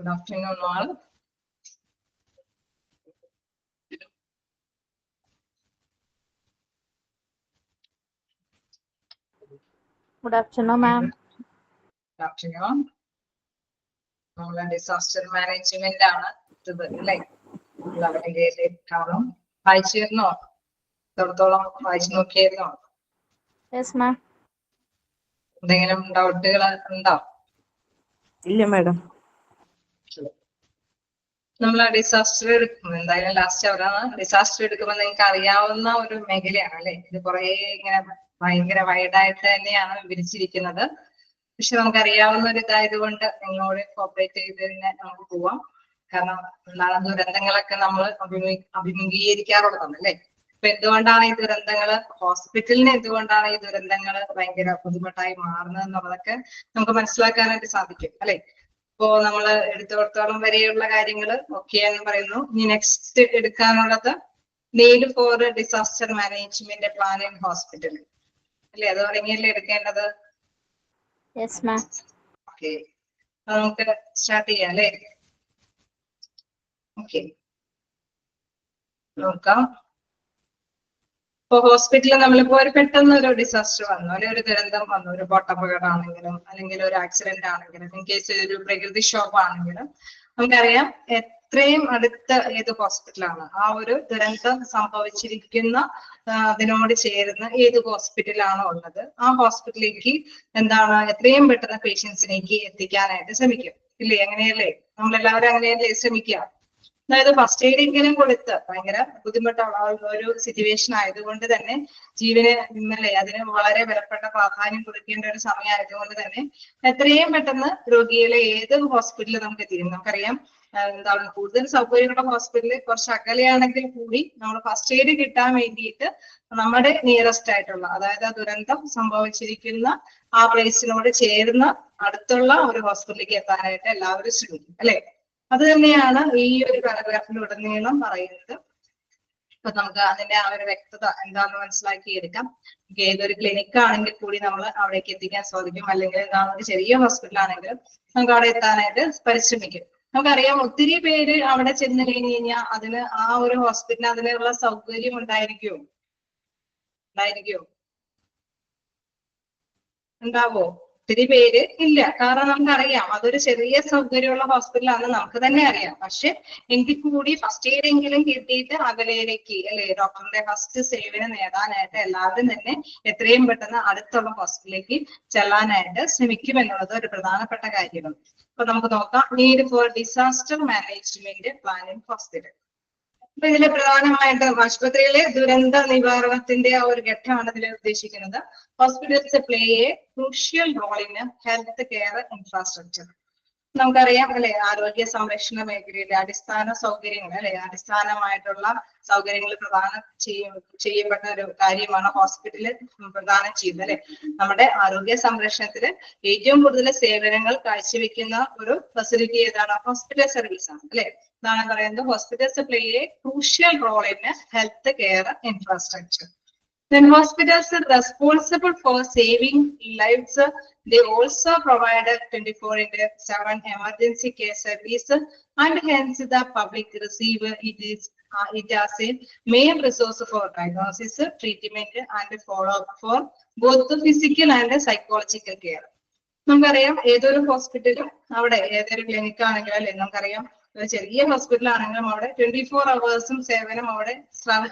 Good afternoon, all. Good afternoon, ma'am. Good afternoon. നമ്മളെ disaster management ആണ് ഇത് അല്ലേ? എല്ലാവരുടെയും കാണും. വായിച്ചിരുന്നോ? എത്രത്തോളം വായിച്ചു നോക്കിയിരുന്നോ? Yes, ma'am. എന്തെങ്കിലും ഡൗട്ടുകൾ ഉണ്ടോ? ഇല്ല മാഡം. നമ്മൾ ഡിസാസ്റ്റർ എടുക്കും എന്തായാലും ലാസ്റ്റ് അവരാണ് ഡിസാസ്റ്റർ എടുക്കുമ്പോൾ നിങ്ങൾക്ക് അറിയാവുന്ന ഒരു മേഖലയാണ് അല്ലെ? ഇത് കുറെ ഇങ്ങനെ ഭയങ്കര വൈഡായിട്ട് തന്നെയാണ് വിവരിച്ചിരിക്കുന്നത്. പക്ഷെ നമുക്കറിയാവുന്ന ഒരു ഇതായതുകൊണ്ട് നിങ്ങളോട് കോപ്പറേറ്റ് ചെയ്ത് തന്നെ നമുക്ക് പോവാം. കാരണം എന്താണ് ദുരന്തങ്ങളൊക്കെ നമ്മൾ അഭിമുഖീകരിക്കാറുള്ളതാണ് അല്ലെ? അപ്പൊ എന്തുകൊണ്ടാണ് ഈ ദുരന്തങ്ങള് ഹോസ്പിറ്റലിന് എന്തുകൊണ്ടാണ് ഈ ദുരന്തങ്ങൾ ഭയങ്കര ബുദ്ധിമുട്ടായി മാറുന്നത് എന്നുള്ളതൊക്കെ നമുക്ക് മനസ്സിലാക്കാനായിട്ട് സാധിക്കും അല്ലെ? ഇപ്പോ നമ്മൾ എടുത്തോടത്തോളം വരെയുള്ള കാര്യങ്ങൾ ഒക്കെയാന്ന് പറയുന്നു. ഇനി നെക്സ്റ്റ് എടുക്കാനുള്ളത് need for disaster management plan in hospital അല്ലെ? അത് തുടങ്ങിയല്ലേ എടുക്കേണ്ടത്? Yes, ma'am. ഓക്കെ, നമുക്ക് സ്റ്റാർട്ട് ചെയ്യാം അല്ലെ? ഓക്കെ, നോക്കാം. ഇപ്പൊ ഹോസ്പിറ്റലിൽ നമ്മളിപ്പോ ഒരു പെട്ടെന്ന് ഒരു ഡിസാസ്റ്റർ വന്നു അല്ലെങ്കിൽ ഒരു ദുരന്തം വന്നു, ഒരു ബോട്ടപകടമാണെങ്കിലും അല്ലെങ്കിൽ ഒരു ആക്സിഡന്റ് ആണെങ്കിലും ഇൻ കേസ് ഒരു പ്രകൃതി ക്ഷോഭം ആണെങ്കിലും നമുക്കറിയാം എത്രയും അടുത്ത ഏത് ഹോസ്പിറ്റലാണ് ആ ഒരു ദുരന്തം സംഭവിച്ചിരിക്കുന്ന അതിനോട് ചേരുന്ന ഏത് ഹോസ്പിറ്റലാണോ ഉള്ളത് ആ ഹോസ്പിറ്റലിലേക്ക് എന്താണ് എത്രയും പെട്ടെന്ന് പേഷ്യൻസിലേക്ക് എത്തിക്കാനായിട്ട് ശ്രമിക്കും ഇല്ലേ? അങ്ങനെയല്ലേ നമ്മളെല്ലാവരും അങ്ങനെയല്ലേ ശ്രമിക്കുക? അതായത് ഫസ്റ്റ് എയ്ഡ് എങ്കിലും കൊടുത്ത് ഭയങ്കര ബുദ്ധിമുട്ടുള്ള ഒരു സിറ്റുവേഷൻ ആയതുകൊണ്ട് തന്നെ ജീവന് അല്ലേ അതിന് വളരെ വിലപ്പെട്ട പ്രാധാന്യം കൊടുക്കേണ്ട ഒരു സമയമായതുകൊണ്ട് തന്നെ എത്രയും പെട്ടെന്ന് രോഗികളെ ഏത് ഹോസ്പിറ്റലിൽ നമുക്ക് എത്തിക്കും. നമുക്കറിയാം എന്താണ് കൂടുതൽ സൗകര്യങ്ങളുടെ ഹോസ്പിറ്റലിൽ കുറച്ച് അകലെയാണെങ്കിൽ കൂടി നമ്മൾ ഫസ്റ്റ് എയ്ഡ് കിട്ടാൻ വേണ്ടിയിട്ട് നമ്മുടെ നിയറസ്റ്റ് ആയിട്ടുള്ള അതായത് ആ ദുരന്തം സംഭവിച്ചിരിക്കുന്ന ആ പ്ലേസിനോട് ചേർന്ന് അടുത്തുള്ള ഒരു ഹോസ്പിറ്റലിലേക്ക് എത്താനായിട്ട് എല്ലാവരും ശ്രമിക്കും അല്ലെ? അത് തന്നെയാണ് ഈ ഒരു പാരഗ്രാഫിലുടനീളം പറയുന്നത്. അപ്പൊ നമുക്ക് അതിന്റെ ആ ഒരു വ്യക്തത എന്താണെന്ന് മനസ്സിലാക്കിയെടുക്കാം. ഏതൊരു ക്ലിനിക്ക് ആണെങ്കിൽ കൂടി നമ്മൾ അവിടേക്ക് എത്തിക്കാൻ സാധിക്കും, അല്ലെങ്കിൽ എന്താണ് ഒരു ചെറിയ ഹോസ്പിറ്റൽ ആണെങ്കിലും നമുക്ക് അവിടെ എത്താനായിട്ട് പരിശ്രമിക്കും. നമുക്കറിയാം ഒത്തിരി പേര് അവിടെ ചെന്ന് കഴിഞ്ഞ് കഴിഞ്ഞാൽ അതിന് ആ ഒരു ഹോസ്പിറ്റലിന് അതിനുള്ള സൗകര്യം ഉണ്ടായിരിക്കുമോ? ഉണ്ടാവോ? ഒത്തിരി പേര് ഇല്ല. കാരണം നമുക്കറിയാം അതൊരു ചെറിയ സൗകര്യമുള്ള ഹോസ്പിറ്റലാണെന്ന് നമുക്ക് തന്നെ അറിയാം. പക്ഷെ എങ്കിൽ കൂടി ഫസ്റ്റ് എയ്ഡ് എങ്കിലും കിട്ടിയിട്ട് അകലയിലേക്ക് അല്ലെ ഡോക്ടറിന്റെ ഫസ്റ്റ് സേവനം നേടാനായിട്ട് എല്ലാവരും തന്നെ എത്രയും പെട്ടെന്ന് അടുത്തുള്ള ഹോസ്പിറ്റലിലേക്ക് ചെല്ലാനായിട്ട് ശ്രമിക്കും എന്നുള്ളത് ഒരു പ്രധാനപ്പെട്ട കാര്യമാണ്. അപ്പൊ നമുക്ക് നോക്കാം need for disaster management plan in hospital. അപ്പൊ ഇതില് പ്രധാനമായിട്ട് ആശുപത്രിയിലെ ദുരന്ത നിവാരണത്തിന്റെ ആ ഒരു ഘട്ടമാണ് ഇതിൽ ഉദ്ദേശിക്കുന്നത്. Hospitals play a crucial role in health care infrastructure. നമുക്കറിയാം അല്ലെ ആരോഗ്യ സംരക്ഷണ മേഖലയിലെ അടിസ്ഥാന സൗകര്യങ്ങൾ അല്ലെ അടിസ്ഥാനമായിട്ടുള്ള സൗകര്യങ്ങൾ പ്രദാനം ചെയ്യപ്പെട്ട ഒരു കാര്യമാണ് ഹോസ്പിറ്റലിൽ പ്രദാനം ചെയ്യുന്നത് അല്ലെ? നമ്മുടെ ആരോഗ്യ സംരക്ഷണത്തിന് ഏറ്റവും കൂടുതൽ സേവനങ്ങൾ കാഴ്ചവെക്കുന്ന ഒരു ഫെസിലിറ്റി ഏതാണ്? ഹോസ്പിറ്റൽ സർവീസ് ആണ് അല്ലെ? ഇതാണ് പറയുന്നത് hospitals play a crucial role in health care infrastructure. Then hospitals are responsible for saving lives. They also provide 24/7 emergency care service, and hence the public receive it as a main resource for diagnosis, treatment, and follow-up for both the physical and psychological care. നമുക്കറിയാം ഏതൊരു ഹോസ്പിറ്റലും അവിടെ ഏതൊരു clinic ആണെങ്കിലും അല്ലെ നമുക്കറിയാം ഒരു ചെറിയ ഹോസ്പിറ്റൽ ആണെങ്കിലും അവിടെ 24 hours സേവനം അവിടെ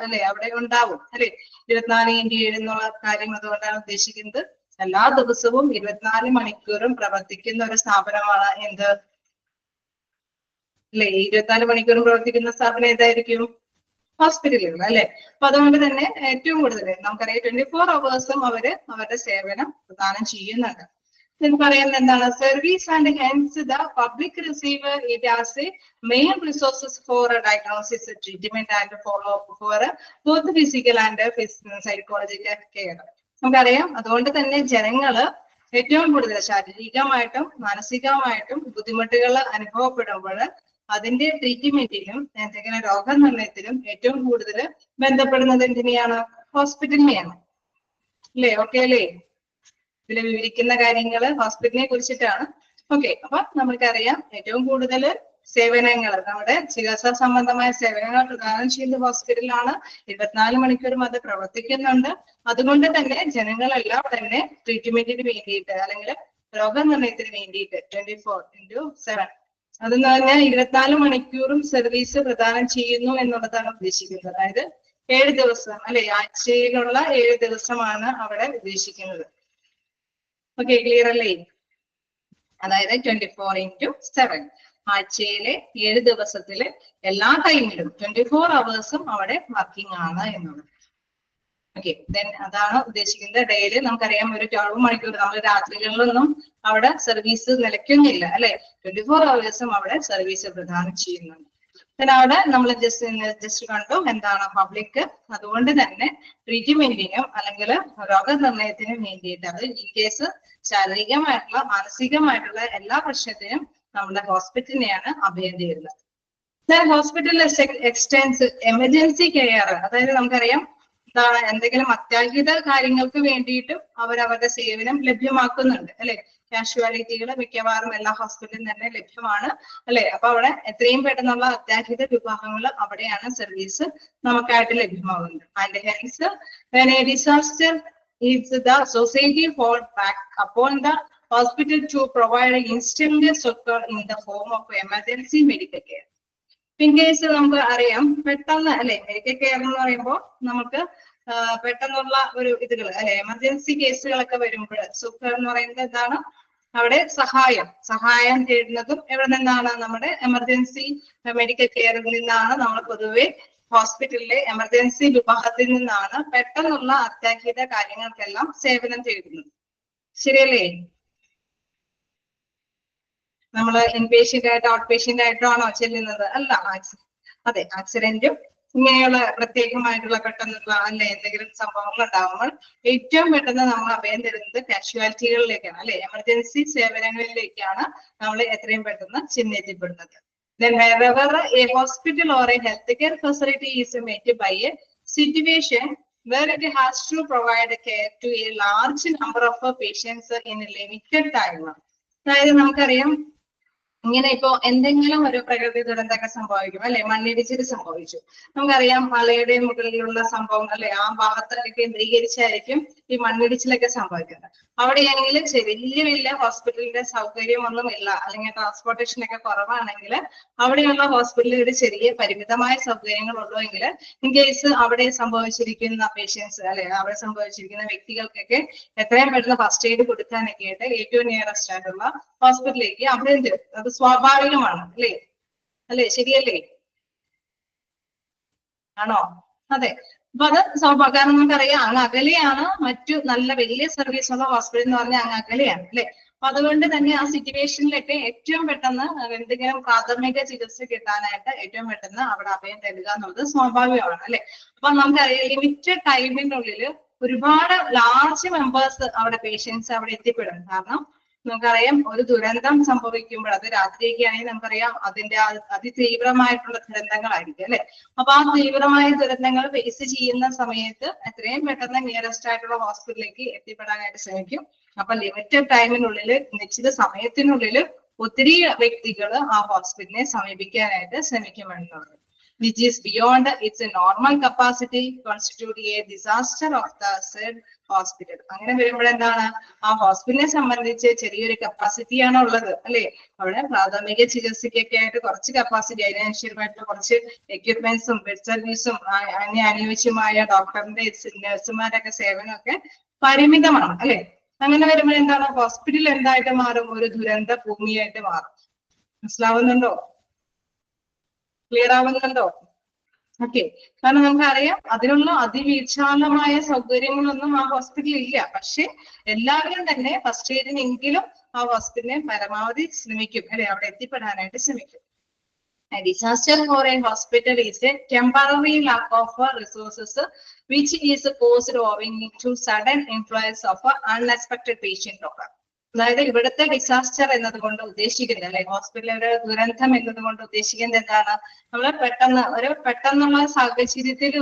അല്ലെ അവിടെ ഉണ്ടാവും അല്ലെ? 24/7 എന്നുള്ള കാര്യം അതുകൊണ്ടാണ് ഉദ്ദേശിക്കുന്നത് എല്ലാ ദിവസവും 24 മണിക്കൂറും പ്രവർത്തിക്കുന്ന ഒരു സ്ഥാപനമാണ് എന്ത് അല്ലെ? 24 മണിക്കൂറും പ്രവർത്തിക്കുന്ന സ്ഥാപനം ഏതായിരിക്കും? ഹോസ്പിറ്റലുകൾ അല്ലെ? അപ്പൊ അതുകൊണ്ട് തന്നെ ഏറ്റവും കൂടുതൽ നമുക്കറിയാം 24 hours അവര് അവരുടെ സേവനം പ്രദാനം ചെയ്യുന്നുണ്ട്. പറയുന്നത് എന്താണ്? Service and hence the public receive it as A main resources four diagnosis, treatment and follow up for both physical and psychological care. നമുക്കറിയാം അതുകൊണ്ട് തന്നെ ജനങ്ങള് ഏറ്റവും കൂടുതൽ ശാരീരികമായിട്ടും മാനസികമായിട്ടും ബുദ്ധിമുട്ടുകൾ അനുഭവപ്പെടുമ്പോൾ അതിന്റെ ട്രീറ്റ്മെന്റിനും എന്തെങ്കിലും രോഗനിർണയത്തിനും ഏറ്റവും കൂടുതൽ ബന്ധപ്പെടുന്നത് എന്തിനെയാണ്? ഹോസ്പിറ്റലിനെയാണ് അല്ലേ? ഓക്കെ അല്ലേ? ഇതിൽ വിവരിക്കുന്ന കാര്യങ്ങൾ ഹോസ്പിറ്റലിനെ കുറിച്ചിട്ടാണ്. ഓക്കെ, അപ്പൊ നമുക്കറിയാം ഏറ്റവും കൂടുതൽ സേവനങ്ങൾ, നമ്മുടെ ചികിത്സാ സംബന്ധമായ സേവനങ്ങൾ പ്രദാനം ചെയ്യുന്ന ഹോസ്പിറ്റലാണ്. 24 മണിക്കൂറും അത് പ്രവർത്തിക്കുന്നുണ്ട്. അതുകൊണ്ട് തന്നെ ജനങ്ങളെല്ലാം തന്നെ ട്രീറ്റ്മെന്റിന് വേണ്ടിയിട്ട് അല്ലെങ്കിൽ രോഗനിർണയത്തിന് വേണ്ടിയിട്ട് 24/7 അതെന്ന് പറഞ്ഞാൽ 24 മണിക്കൂറും സർവീസ് പ്രദാനം ചെയ്യുന്നു എന്നുള്ളതാണ് ഉദ്ദേശിക്കുന്നത്. അതായത് 7 ദിവസം അല്ലെ, ആഴ്ചയിലുള്ള 7 ദിവസമാണ് അവിടെ ഉദ്ദേശിക്കുന്നത്. ഓക്കെ, ക്ലിയർ അല്ലേ? അതായത് 24/7 ആഴ്ചയിലെ 7 ദിവസത്തില് എല്ലാ ടൈമിലും 24 അവേഴ്സും അവിടെ വർക്കിംഗ് ആണ് എന്നുള്ളത്. ഓക്കെ, ദെൻ അതാണ് ഉദ്ദേശിക്കുന്നത്. ഡെയിലി നമുക്കറിയാം ഒരു 12 മണിക്കൂർ നമ്മൾ രാത്രികളിലൊന്നും അവിടെ സർവീസ് നിലയ്ക്കുന്നില്ല അല്ലെ. 24 അവേഴ്സും അവിടെ സർവീസ് പ്രദാനം ചെയ്യുന്നുണ്ട്. അവിടെ നമ്മൾ ജസ്റ്റ് കണ്ടു എന്താണ് പബ്ലിക്. അതുകൊണ്ട് തന്നെ ട്രീറ്റ്മെന്റിനും അല്ലെങ്കിൽ രോഗനിർണയത്തിനും വേണ്ടിയിട്ട് അത് ഈ കേസ് ശാരീരികമായിട്ടുള്ള മാനസികമായിട്ടുള്ള എല്ലാ പ്രശ്നത്തിനും നമ്മുടെ ഹോസ്പിറ്റലിനെയാണ് അഭയം തരുന്നത്. ഹോസ്പിറ്റലിലെ എക്സ്റ്റൻസ് എമർജൻസി കെയർ, അതായത് നമുക്കറിയാം എന്താണ് എന്തെങ്കിലും അത്യാഹിത കാര്യങ്ങൾക്ക് വേണ്ടിയിട്ടും അവരവരുടെ സേവനം ലഭ്യമാക്കുന്നുണ്ട് അല്ലെ. കാഷ്വാലിറ്റികൾ മിക്കവാറും എല്ലാ ഹോസ്പിറ്റലിലും തന്നെ ലഭ്യമാണ് അല്ലെ. അപ്പൊ അവിടെ എത്രയും പെട്ടെന്നുള്ള അത്യാഹിത വിഭാഗങ്ങൾ അവിടെയാണ് സർവീസ് നമുക്കായിട്ട് ലഭ്യമാകുന്നത്. And hence when a disaster is the society fall back upon the hospital to provide instant succor in the form of emergency medical care. In case നമുക്ക് അറിയാം പെട്ടെന്ന് അല്ലെ, മെഡിക്കൽ കെയർ എന്ന് പറയുമ്പോൾ നമുക്ക് പെട്ടെന്നുള്ള ഒരു ഇതുകൾ അല്ലെ, എമർജൻസി കേസുകളൊക്കെ വരുമ്പോൾ സുഖർ എന്ന് പറയുന്നത് എന്താണ്, അവിടെ സഹായം തേടുന്നതും എവിടെ നിന്നാണ്, നമ്മുടെ എമർജൻസി മെഡിക്കൽ കെയറിൽ നിന്നാണ്. നമ്മൾ പൊതുവെ ഹോസ്പിറ്റലിലെ എമർജൻസി വിഭാഗത്തിൽ നിന്നാണ് പെട്ടെന്നുള്ള അത്യാഹിത കാര്യങ്ങൾക്കെല്ലാം സേവനം തേടുന്നത്. ശരിയല്ലേ? നമ്മൾ ഇൻപേഷ്യന്റ് ആയിട്ട് ഔട്ട് പേഷ്യന്റ് ആയിട്ടോ ആണോ ചെല്ലുന്നത്? അല്ല. അതെ, ആക്സിഡന്റും ഇങ്ങനെയുള്ള പ്രത്യേകമായിട്ടുള്ള പെട്ടെന്നുള്ള അല്ലെ എന്തെങ്കിലും സംഭവങ്ങൾ ഉണ്ടാകുമ്പോൾ ഏറ്റവും പെട്ടെന്ന് നമ്മൾ അഭയം തരുന്നത് കാഷ്വാലിറ്റികളിലേക്കാണ് അല്ലെ, എമർജൻസി സേവനങ്ങളിലേക്കാണ് നമ്മൾ എത്രയും പെട്ടെന്ന് ചെന്നെത്തിപ്പെടുന്നത്. Then wherever a hospital or a healthcare facility is met by a situation where it has to provide care to a large number of patients in a limited time. അതായത് നമുക്കറിയാം ഇങ്ങനെ ഇപ്പോ എന്തെങ്കിലും ഒരു പ്രകൃതി ദുരന്തമൊക്കെ സംഭവിക്കും അല്ലെ, മണ്ണിടിച്ചിൽ സംഭവിച്ചു. നമുക്കറിയാം മലയുടെ മുകളിലുള്ള സംഭവം അല്ലെ, ആ ഭാഗത്തൊക്കെ കേന്ദ്രീകരിച്ചായിരിക്കും ഈ മണ്ണിടിച്ചിലൊക്കെ സംഭവിക്കുന്നത്. അവിടെയാണെങ്കിൽ വലിയ വലിയ ഹോസ്പിറ്റലിന്റെ സൗകര്യമൊന്നുമില്ല അല്ലെങ്കിൽ ട്രാൻസ്പോർട്ടേഷൻ ഒക്കെ കുറവാണെങ്കിൽ അവിടെയുള്ള ഹോസ്പിറ്റലുകളിൽ ചെറിയ പരിമിതമായ സൗകര്യങ്ങളുള്ളൂ എങ്കിൽ ഇൻ കേസ് അവിടെ സംഭവിച്ചിരിക്കുന്ന പേഷ്യൻസ് അല്ലെ, അവിടെ സംഭവിച്ചിരിക്കുന്ന വ്യക്തികൾക്കൊക്കെ എത്രയും പെട്ടെന്ന് ഫസ്റ്റ് എയ്ഡ് കൊടുക്കാനൊക്കെ ആയിട്ട് ഏറ്റവും നിയറസ്റ്റ് ആയിട്ടുള്ള ഹോസ്പിറ്റലിലേക്ക് അഭയം തരും. അത് സ്വാഭാവികമാണ് അല്ലേ ശരിയല്ലേ? ആണോ? അതെ. അപ്പൊ അത് സ്വാഭാവികം. കാരണം നമുക്കറിയാം അങ്ങ് അകലെയാണ് മറ്റു നല്ല വലിയ സർവീസ് ഉള്ള ഹോസ്പിറ്റൽ എന്ന് പറഞ്ഞാൽ അങ്ങ് അകലെയാണ് അല്ലെ. അപ്പൊ അതുകൊണ്ട് തന്നെ ആ സിറ്റുവേഷനിലൊക്കെ ഏറ്റവും പെട്ടെന്ന് എന്തെങ്കിലും പ്രാഥമിക ചികിത്സ കിട്ടാനായിട്ട് ഏറ്റവും പെട്ടെന്ന് അവിടെ അഭയം തരിക എന്നുള്ളത് സ്വാഭാവികമാണ് അല്ലെ. അപ്പൊ നമുക്കറിയാം ലിമിറ്റഡ് ടൈമിനുള്ളിൽ ഒരുപാട് ലാർജ് മെമ്പേഴ്സ് അവിടെ പേഷ്യൻസ് അവിടെ എത്തിപ്പെടും. കാരണം നമുക്കറിയാം ഒരു ദുരന്തം സംഭവിക്കുമ്പോൾ അത് രാത്രിയൊക്കെ ആണെങ്കിൽ നമുക്കറിയാം അതിന്റെ അതിതീവ്രമായിട്ടുള്ള ദുരന്തങ്ങളായിരിക്കും അല്ലെ. അപ്പൊ ആ തീവ്രമായ ദുരന്തങ്ങൾ ഫേസ് ചെയ്യുന്ന സമയത്ത് എത്രയും പെട്ടെന്ന് നിയറസ്റ്റ് ആയിട്ടുള്ള ഹോസ്പിറ്റലിലേക്ക് എത്തിപ്പെടാനായിട്ട് ശ്രമിക്കും. അപ്പൊ ലിമിറ്റഡ് ടൈമിനുള്ളിൽ നിശ്ചിത സമയത്തിനുള്ളിൽ ഒത്തിരി വ്യക്തികൾ ആ ഹോസ്പിറ്റലിനെ സമീപിക്കാനായിട്ട് ശ്രമിക്കുമെന്നുള്ളത്. which is beyond its normal capacity constitute a disaster of the said hospital. അങ്ങനെ വരുമ്പോൾ എന്താണ്, ആ ഹോസ്പിറ്റലിനെ സംബന്ധിച്ച് ചെറിയൊരു കപ്പാസിറ്റിയാണ് ഉള്ളത് അല്ലെ. അവിടെ പ്രാഥമിക ചികിത്സയ്ക്കൊക്കെ ആയിട്ട് കുറച്ച് കപ്പാസിറ്റി, അതിനനുസരിച്ചുമായിട്ട് കുറച്ച് എക്യുപ്മെന്റ്സും ബെഡ് സർവീസും അതിന് അനുയോജ്യമായ ഡോക്ടറിന്റെ നഴ്സുമാരൊക്കെ സേവനമൊക്കെ പരിമിതമാണ് അല്ലെ. അങ്ങനെ വരുമ്പോൾ എന്താണ്, ഹോസ്പിറ്റൽ എന്തായിട്ട് മാറും, ഒരു ദുരന്ത ഭൂമിയായിട്ട് മാറും. മനസ്സിലാവുന്നുണ്ടോ? ക്ലിയർ ആവുന്നുണ്ടോ? ഓക്കെ. കാരണം നമുക്കറിയാം അതിനുള്ള അതിവിശാലമായ സൗകര്യങ്ങളൊന്നും ആ ഹോസ്പിറ്റലിൽ ഇല്ല. പക്ഷെ എല്ലാവരും തന്നെ ഫസ്റ്റ് എയ്ഡിനെങ്കിലും ആ ഹോസ്പിറ്റലിനെ പരമാവധി ശ്രമിക്കും അല്ലെ, അവിടെ എത്തിപ്പെടാനായിട്ട് ശ്രമിക്കും. A disaster for a hospital is a temporary lack of resources which is caused owing to sudden influx of unexpected patient occur. അതായത് ഇവിടുത്തെ ഡിസാസ്റ്റർ എന്നതുകൊണ്ട് ഉദ്ദേശിക്കുന്നത് അല്ലെ, ഹോസ്പിറ്റലിലെ ഒരു ദുരന്തം എന്നതുകൊണ്ട് ഉദ്ദേശിക്കുന്നത് എന്താണ്? നമ്മൾ പെട്ടെന്നുള്ള സാഹചര്യത്തിൽ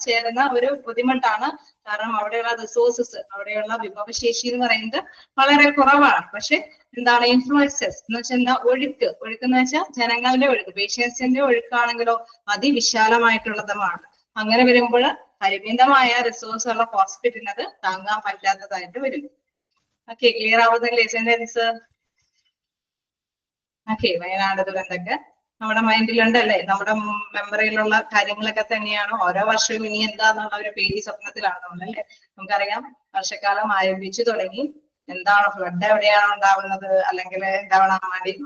ചേരുന്ന ഒരു ബുദ്ധിമുട്ടാണ്. കാരണം അവിടെയുള്ള റിസോഴ്സസ്, അവിടെയുള്ള വിഭവശേഷി എന്ന് പറയുന്നത് വളരെ കുറവാണ്. പക്ഷെ എന്താണ് ഇൻഫ്ലുവൻസസ് എന്ന് വെച്ചാൽ എന്താ? ഒഴുക്ക് എന്ന് വെച്ചാൽ ജനങ്ങളുടെ ഒഴുക്ക്, പേഷ്യൻസിന്റെ ഒഴുക്കാണെങ്കിലോ അതിവിശാലമായിട്ടുള്ളതുമാണ്. അങ്ങനെ വരുമ്പോൾ പരിമിതമായ റിസോഴ്സ് ഉള്ള ഹോസ്പിറ്റലിന് അത് താങ്ങാൻ പറ്റാത്തതായിട്ട് വരും. ഓക്കെ, ക്ലിയർ ആവുന്നില്ലേ സെന്റൻസ്? ഓക്കെ, വയനാട് ദുരന്തമൊക്കെ നമ്മുടെ മൈൻഡിലുണ്ടല്ലേ, നമ്മുടെ മെമ്മറിയിലുള്ള കാര്യങ്ങളൊക്കെ തന്നെയാണ്. ഓരോ വർഷവും ഇനി എന്താന്നുള്ള ഒരു പേടി സ്വപ്നത്തിലാണ് നമ്മളല്ലേ. നമുക്കറിയാം വർഷക്കാലം ആരംഭിച്ചു തുടങ്ങി. എന്താണ് ഫ്ലഡ് എവിടെയാണ് ഉണ്ടാവുന്നത്, അല്ലെങ്കിൽ എന്താണ്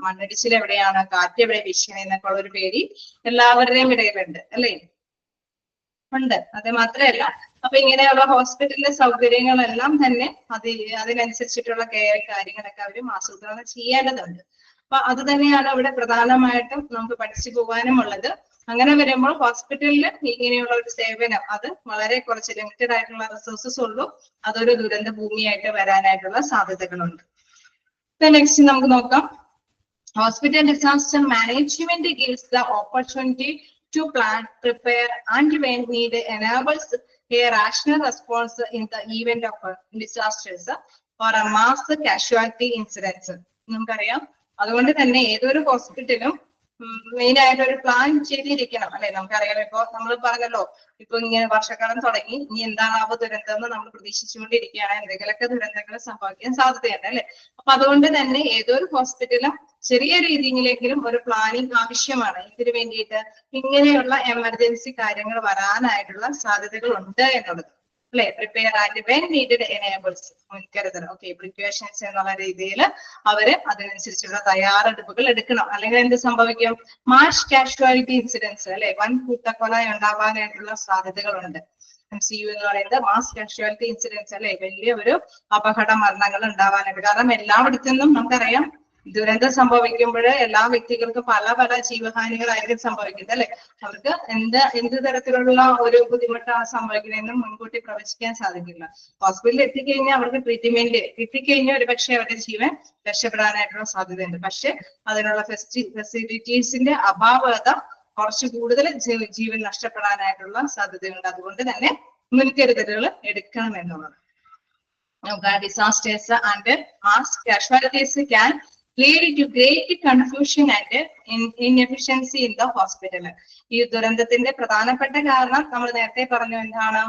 മണ്ണിടിച്ചിൽ എവിടെയാണ്, കാറ്റ് എവിടെ വീശണേ എന്നൊക്കെ ഉള്ള ഒരു പേടി എല്ലാവരുടെയും ഇടയിലുണ്ട് അല്ലേ? ഉണ്ട്. അത് മാത്രമല്ല, അപ്പൊ ഇങ്ങനെയുള്ള ഹോസ്പിറ്റലിലെ സൗകര്യങ്ങളെല്ലാം തന്നെ അതിനനുസരിച്ചിട്ടുള്ള കെയർ കാര്യങ്ങളൊക്കെ അവരും ആസൂത്രണം ചെയ്യേണ്ടതുണ്ട്. അപ്പൊ അത് തന്നെയാണ് ഇവിടെ പ്രധാനമായിട്ടും നമുക്ക് പഠിച്ചു പോകാനുമുള്ളത്. അങ്ങനെ വരുമ്പോൾ ഹോസ്പിറ്റലിൽ ഇങ്ങനെയുള്ള ഒരു സേവനം അത് വളരെ കുറച്ച് ലിമിറ്റഡ് ആയിട്ടുള്ള റിസോഴ്സസ് ഉള്ളൂ. അതൊരു ദുരന്ത ഭൂമിയായിട്ട് വരാനായിട്ടുള്ള സാധ്യതകളുണ്ട്. നെക്സ്റ്റ് നമുക്ക് നോക്കാം. Hospital disaster management gives the opportunity to plan, prepare, and when needed enables a rational response in the event of disasters or a mass casualty incidents. നമുക്കറിയാം, അതുകൊണ്ട് തന്നെ ഏതൊരു ഹോസ്പിറ്റലും മെയിൻ ആയിട്ട് ഒരു പ്ലാൻ ചെയ്തിരിക്കണം അല്ലെ. നമുക്കറിയാം, ഇപ്പൊ നമ്മൾ പറഞ്ഞല്ലോ, ഇപ്പൊ ഇങ്ങനെ വർഷക്കാലം തുടങ്ങി, ഇനി എന്താണാവോ ദുരന്തം എന്ന് നമ്മൾ പ്രതീക്ഷിച്ചുകൊണ്ടിരിക്കുകയാണ്. എന്തെങ്കിലുമൊക്കെ ദുരന്തങ്ങൾ സംഭവിക്കാൻ സാധ്യതയുണ്ട് അല്ലെ. അപ്പൊ അതുകൊണ്ട് തന്നെ ഏതൊരു ഹോസ്പിറ്റലും ചെറിയ രീതിയിലെങ്കിലും ഒരു പ്ലാനിങ് ആവശ്യമാണ്. ഇതിനു വേണ്ടിയിട്ട് ഇങ്ങനെയുള്ള എമർജൻസി കാര്യങ്ങൾ വരാനായിട്ടുള്ള സാധ്യതകൾ ഉണ്ട് എന്നുള്ളത് അല്ലെ. Prepare and when needed enables, മുൻകരുതൽ. ഓക്കെ, പ്രിക്കോഷൻസ് എന്നുള്ള രീതിയിൽ അവര് അതിനനുസരിച്ചുള്ള തയ്യാറെടുപ്പുകൾ എടുക്കണം. അല്ലെങ്കിൽ എന്ത് സംഭവിക്കും? മാസ് കാഷ്വാലിറ്റി ഇൻസിഡൻസ് അല്ലെ, വൻ കൂട്ടക്കൊല ഉണ്ടാവാനായിട്ടുള്ള സാധ്യതകളുണ്ട്. MCU എന്ന് പറയുന്നത് മാസ് കാഷ്വാലിറ്റി ഇൻസിഡൻസ് അല്ലെ, വലിയ ഒരു അപകട മരണങ്ങൾ ഉണ്ടാവാനായിട്ട്. കാരണം എല്ലായിടത്തു നിന്നും നമുക്കറിയാം, ദുരന്തം സംഭവിക്കുമ്പോൾ എല്ലാ വ്യക്തികൾക്കും പല ജീവഹാനികളായിരിക്കും സംഭവിക്കുന്നത് അല്ലെ. അവർക്ക് എന്ത് തരത്തിലുള്ള ഒരു ബുദ്ധിമുട്ടാണ് സംഭവിക്കുന്നതെന്ന് മുൻകൂട്ടി പ്രവചിക്കാൻ സാധിക്കില്ല. ഹോസ്പിറ്റലിൽ എത്തിക്കഴിഞ്ഞാൽ അവർക്ക് ട്രീറ്റ്മെന്റ് കിട്ടിക്കഴിഞ്ഞാൽ ഒരു പക്ഷേ അവരുടെ ജീവൻ രക്ഷപ്പെടാനായിട്ടുള്ള സാധ്യതയുണ്ട്. പക്ഷെ അതിനുള്ള ഫെസിലിറ്റീസിന്റെ അഭാവത കുറച്ച് കൂടുതൽ ജീവൻ നഷ്ടപ്പെടാനായിട്ടുള്ള സാധ്യതയുണ്ട്. അതുകൊണ്ട് തന്നെ മുൻകരുതലുകൾ എടുക്കണം എന്നുള്ളത്. Disasters and mass casualties can lead to great confusion and inefficiency in the hospital. ഈ ദുരന്തത്തിന്റെ പ്രധാനപ്പെട്ട കാരണം നമ്മൾ നേരത്തെ പറഞ്ഞു, എന്താണ്?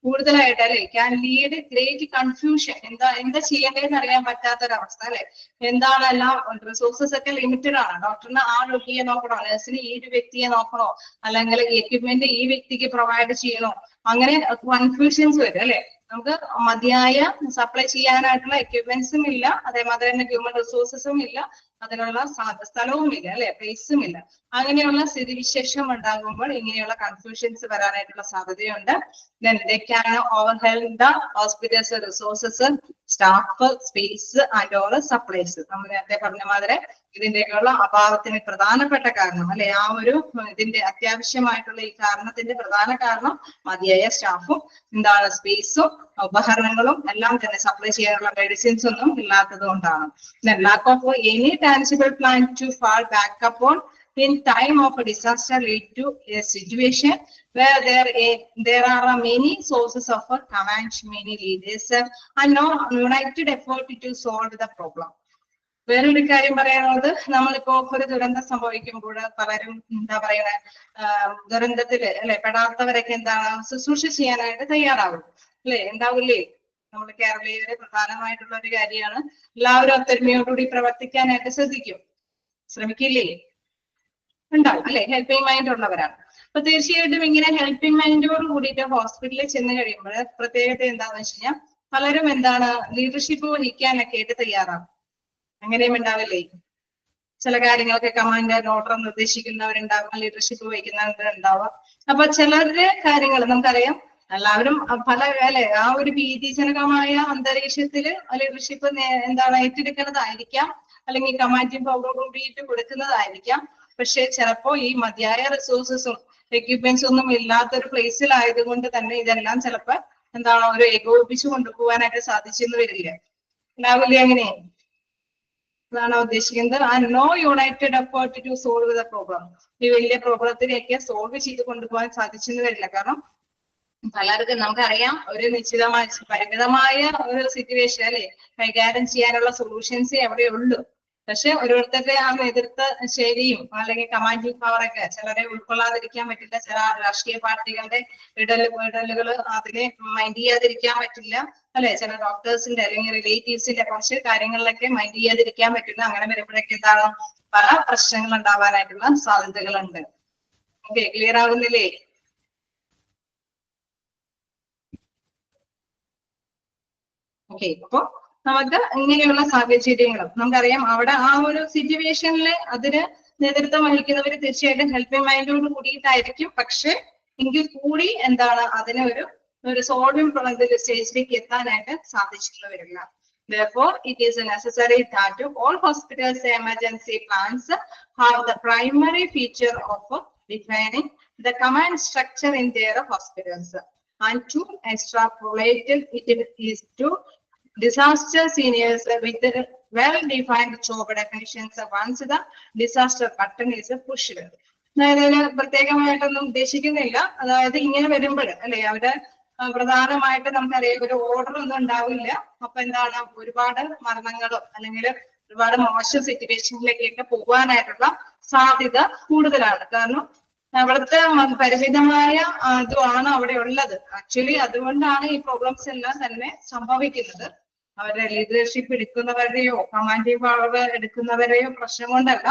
കൂടുതലായിട്ട് അല്ലെ, ക്യാൻ ലീഡ് ഗ്രേറ്റ് കൺഫ്യൂഷൻ. എന്താ ചെയ്യേണ്ടതെന്ന് അറിയാൻ പറ്റാത്തൊരവസ്ഥ അല്ലെ. എന്താണ്, എല്ലാം റിസോഴ്സസ് ഒക്കെ ലിമിറ്റഡ് ആണ്. ഡോക്ടറിന് ആ രോഗിയെ നോക്കണോ, നഴ്സിന് ഈ ഒരു വ്യക്തിയെ നോക്കണോ, അല്ലെങ്കിൽ എക്യുപ്മെന്റ് ഈ വ്യക്തിക്ക് പ്രൊവൈഡ് ചെയ്യണോ, അങ്ങനെ കൺഫ്യൂഷൻസ് വരും അല്ലെ. നമുക്ക് മതിയായ സപ്ലൈ ചെയ്യാനായിട്ടുള്ള എക്യുപ്മെന്റ്സും ഇല്ല, അതേമാതിരി തന്നെ ഹ്യൂമൻ റിസോഴ്സസും ഇല്ല, അതിനുള്ള സ്ഥലവും ഇല്ല അല്ലെ, പ്ലേസും ഇല്ല. അങ്ങനെയുള്ള സ്ഥിതിവിശേഷം ഉണ്ടാകുമ്പോൾ ഇങ്ങനെയുള്ള കൺഫ്യൂഷൻസ് വരാനായിട്ടുള്ള സാധ്യതയുണ്ട്. Then they can overwhelm the hospital's resources, staff, space and all supplies. നമ്മൾ നേരത്തെ പറഞ്ഞ മാതിരി ഇതിന്റെയൊക്കെയുള്ള അഭാവത്തിന് പ്രധാനപ്പെട്ട കാരണം അല്ലെ, ആ ഒരു ഇതിന്റെ അത്യാവശ്യമായിട്ടുള്ള ഈ കാരണത്തിന്റെ പ്രധാന കാരണം മതിയായ സ്റ്റാഫും എന്താണ് സ്പേസും ഉപകരണങ്ങളും എല്ലാം തന്നെ സപ്ലൈ ചെയ്യാനുള്ള മെഡിസിൻസ് ഒന്നും ഇല്ലാത്തത് കൊണ്ടാണ്. lack of any tangible plan to fall back upon in time of a disaster lead to a situation where there are many sources of command, many leaders and no united effort to solve the problem. വേറൊരു കാര്യം പറയാനുള്ളത്, നമ്മളിപ്പോ ഒരു ദുരന്തം സംഭവിക്കുമ്പോൾ പലരും എന്താ പറയുന്നത്, ദുരന്തത്തില് അല്ലെ പെടാത്തവരൊക്കെ എന്താണ് ശുശ്രൂഷ ചെയ്യാനായിട്ട് തയ്യാറാവും അല്ലെ, ഉണ്ടാവില്ലേ? നമ്മൾ കേരളീയരെ പ്രധാനമായിട്ടുള്ള ഒരു കാര്യമാണ് എല്ലാവരും ഒത്തൊരുമയോടുകൂടി പ്രവർത്തിക്കാനായിട്ട് ശ്രമിക്കില്ലേ? ഉണ്ടാവും അല്ലെ, ഹെൽപ്പിംഗ് മൈൻഡ് ഉള്ളവരാണ്. അപ്പൊ തീർച്ചയായിട്ടും ഇങ്ങനെ ഹെൽപ്പിംഗ് മൈൻഡോട് കൂടിയിട്ട് ഹോസ്പിറ്റലിൽ ചെന്ന് കഴിയുമ്പോൾ പ്രത്യേകത എന്താന്ന് വെച്ച് കഴിഞ്ഞാൽ പലരും എന്താണ് ലീഡർഷിപ്പ് വഹിക്കാനൊക്കെ ആയിട്ട് തയ്യാറാവും. അങ്ങനെയും ഉണ്ടാവില്ലേ? ചില കാര്യങ്ങളൊക്കെ കമാൻഡർ ഓർഡർ നിർദ്ദേശിക്കുന്നവരുണ്ടാവാം, ലീഡർഷിപ്പ് വഹിക്കുന്നവരുണ്ടാവാം. അപ്പൊ ചിലരുടെ കാര്യങ്ങൾ നമുക്കറിയാം, എല്ലാവരും പല അല്ലെ ആ ഒരു ഭീതിജനകമായ അന്തരീക്ഷത്തില് ലീഡർഷിപ്പ് എന്താണ് ഏറ്റെടുക്കുന്നതായിരിക്കാം, അല്ലെങ്കിൽ കമാൻഡിംഗ് പവർ കൂടിയിട്ട് കൊടുക്കുന്നതായിരിക്കാം. പക്ഷെ ചിലപ്പോ ഈ മതിയായ റിസോഴ്സസും എക്യുപ്മെന്റ്സ് ഒന്നും ഇല്ലാത്ത ഒരു പ്ലേസിലായതുകൊണ്ട് തന്നെ ഇതെല്ലാം ചിലപ്പോ എന്താണ് ഒരു ഏകോപിപ്പിച്ചു കൊണ്ടുപോകാനായിട്ട് സാധിച്ചെന്ന് വരില്ല. ഉണ്ടാവില്ലേ അങ്ങനെ? അതാണ് ഉദ്ദേശിക്കുന്നത്. ആ no united effort to solve the problem. ഈ വലിയ പ്രോബ്ലത്തിനെയൊക്കെ സോൾവ് ചെയ്ത് കൊണ്ടുപോകാൻ സാധിച്ചെന്ന് വരില്ല. കാരണം പലർക്കും നമുക്കറിയാം ഒരു നിശ്ചിതമായ പരിമിതമായ ഒരു സിറ്റുവേഷൻ അല്ലെ കൈകാര്യം ചെയ്യാനുള്ള സൊല്യൂഷൻസേ അവിടെ ഉള്ളൂ. പക്ഷെ ഓരോരുത്തരുടെ ആ നേതൃത്വ ശൈലിയും അല്ലെങ്കിൽ കമാൻഡിംഗ് പവറൊക്കെ ചിലരെ ഉൾക്കൊള്ളാതിരിക്കാൻ പറ്റില്ല. ചില രാഷ്ട്രീയ പാർട്ടികളുടെ ഇടലുകൾ അതിനെ മൈൻഡ് ചെയ്യാതിരിക്കാൻ പറ്റില്ല അല്ലെ. ചില ഡോക്ടേഴ്സിന്റെ അല്ലെങ്കിൽ റിലേറ്റീവ്സിന്റെ കുറച്ച് കാര്യങ്ങളിലൊക്കെ മൈൻഡ് ചെയ്യാതിരിക്കാൻ പറ്റില്ല. അങ്ങനെ വരുമ്പോഴൊക്കെ എന്താണ് പല പ്രശ്നങ്ങൾ ഉണ്ടാവാനായിട്ടുള്ള സാധ്യതകളുണ്ട്. Okay, clear ആകുന്നില്ലേ? ഓക്കെ, അപ്പൊ നമുക്ക് ഇങ്ങനെയുള്ള സാഹചര്യങ്ങളും നമുക്കറിയാം. അവിടെ ആ ഒരു സിറ്റുവേഷനിൽ അതിന് നേതൃത്വം വഹിക്കുന്നവർ തീർച്ചയായിട്ടും ഹെൽപ്പിംഗ് മൈൻഡോട് കൂടിയിട്ടായിരിക്കും. പക്ഷെ എങ്കിൽ കൂടി എന്താണ് അതിനെ ഒരു സോൾവിംഗ് സ്റ്റേജിലേക്ക് എത്താനായിട്ട് സാധിച്ചിട്ടുള്ള വരില്ല. Therefore, it is necessary that all hospitals' emergency plans have the primary feature of defining the command structure in their hospitals. And to extrapolate it is to disaster scenarios with well-defined job definitions once the disaster button is pushed. അതായത് പ്രത്യേകമായിട്ടൊന്നും ഉദ്ദേശിക്കുന്നില്ല. അതായത് ഇങ്ങനെ വരുമ്പോൾ അല്ലെ അവര് പ്രധാനമായിട്ട് നമുക്കറിയാം ഒരു ഓർഡർ ഒന്നും ഉണ്ടാവില്ല. അപ്പൊ എന്താണ് ഒരുപാട് മരണങ്ങളോ അല്ലെങ്കിൽ ഒരുപാട് മോശം സിറ്റുവേഷനിലേക്കൊക്കെ പോകാനായിട്ടുള്ള സാധ്യത കൂടുതലാണ്. കാരണം അവിടുത്തെ പരിമിതമായ ഇതുമാണ് അവിടെ ഉള്ളത്. ആക്ച്വലി അതുകൊണ്ടാണ് ഈ പ്രോബ്ലംസ് എല്ലാം തന്നെ സംഭവിക്കുന്നത്. അവരുടെ ലീഡർഷിപ്പ് എടുക്കുന്നവരെയോ കമാൻഡിംഗ് പവർ എടുക്കുന്നവരെയോ പ്രശ്നം കൊണ്ടല്ല.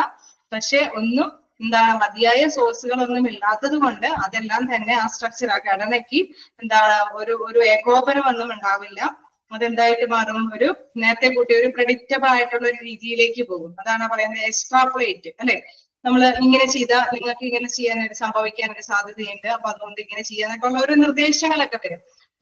പക്ഷെ ഒന്നും എന്താണ് മതിയായ സോഴ്സുകളൊന്നും ഇല്ലാത്തത് കൊണ്ട് അതെല്ലാം തന്നെ ആ സ്ട്രക്ചർ ആ ഘടനയ്ക്ക് എന്താണ് ഒരു ഏകോപനം ഒന്നും ഉണ്ടാവില്ല. അതെന്തായിട്ട് മാറും? ഒരു നേരത്തെ കൂട്ടി ഒരു പ്രഡിക്റ്റബിൾ ആയിട്ടുള്ള ഒരു രീതിയിലേക്ക് പോകും. അതാണ് പറയുന്നത് എക്സ്ട്രാപ്ലേറ്റ് അല്ലെ. നമ്മൾ ഇങ്ങനെ ചെയ്താൽ നിങ്ങൾക്ക് ഇങ്ങനെ ചെയ്യാനായിട്ട് സംഭവിക്കാനൊരു സാധ്യതയുണ്ട്. അപ്പൊ അതുകൊണ്ട് ഇങ്ങനെ ചെയ്യാനൊക്കെ ഉള്ള ഒരു നിർദ്ദേശങ്ങളൊക്കെ വരും.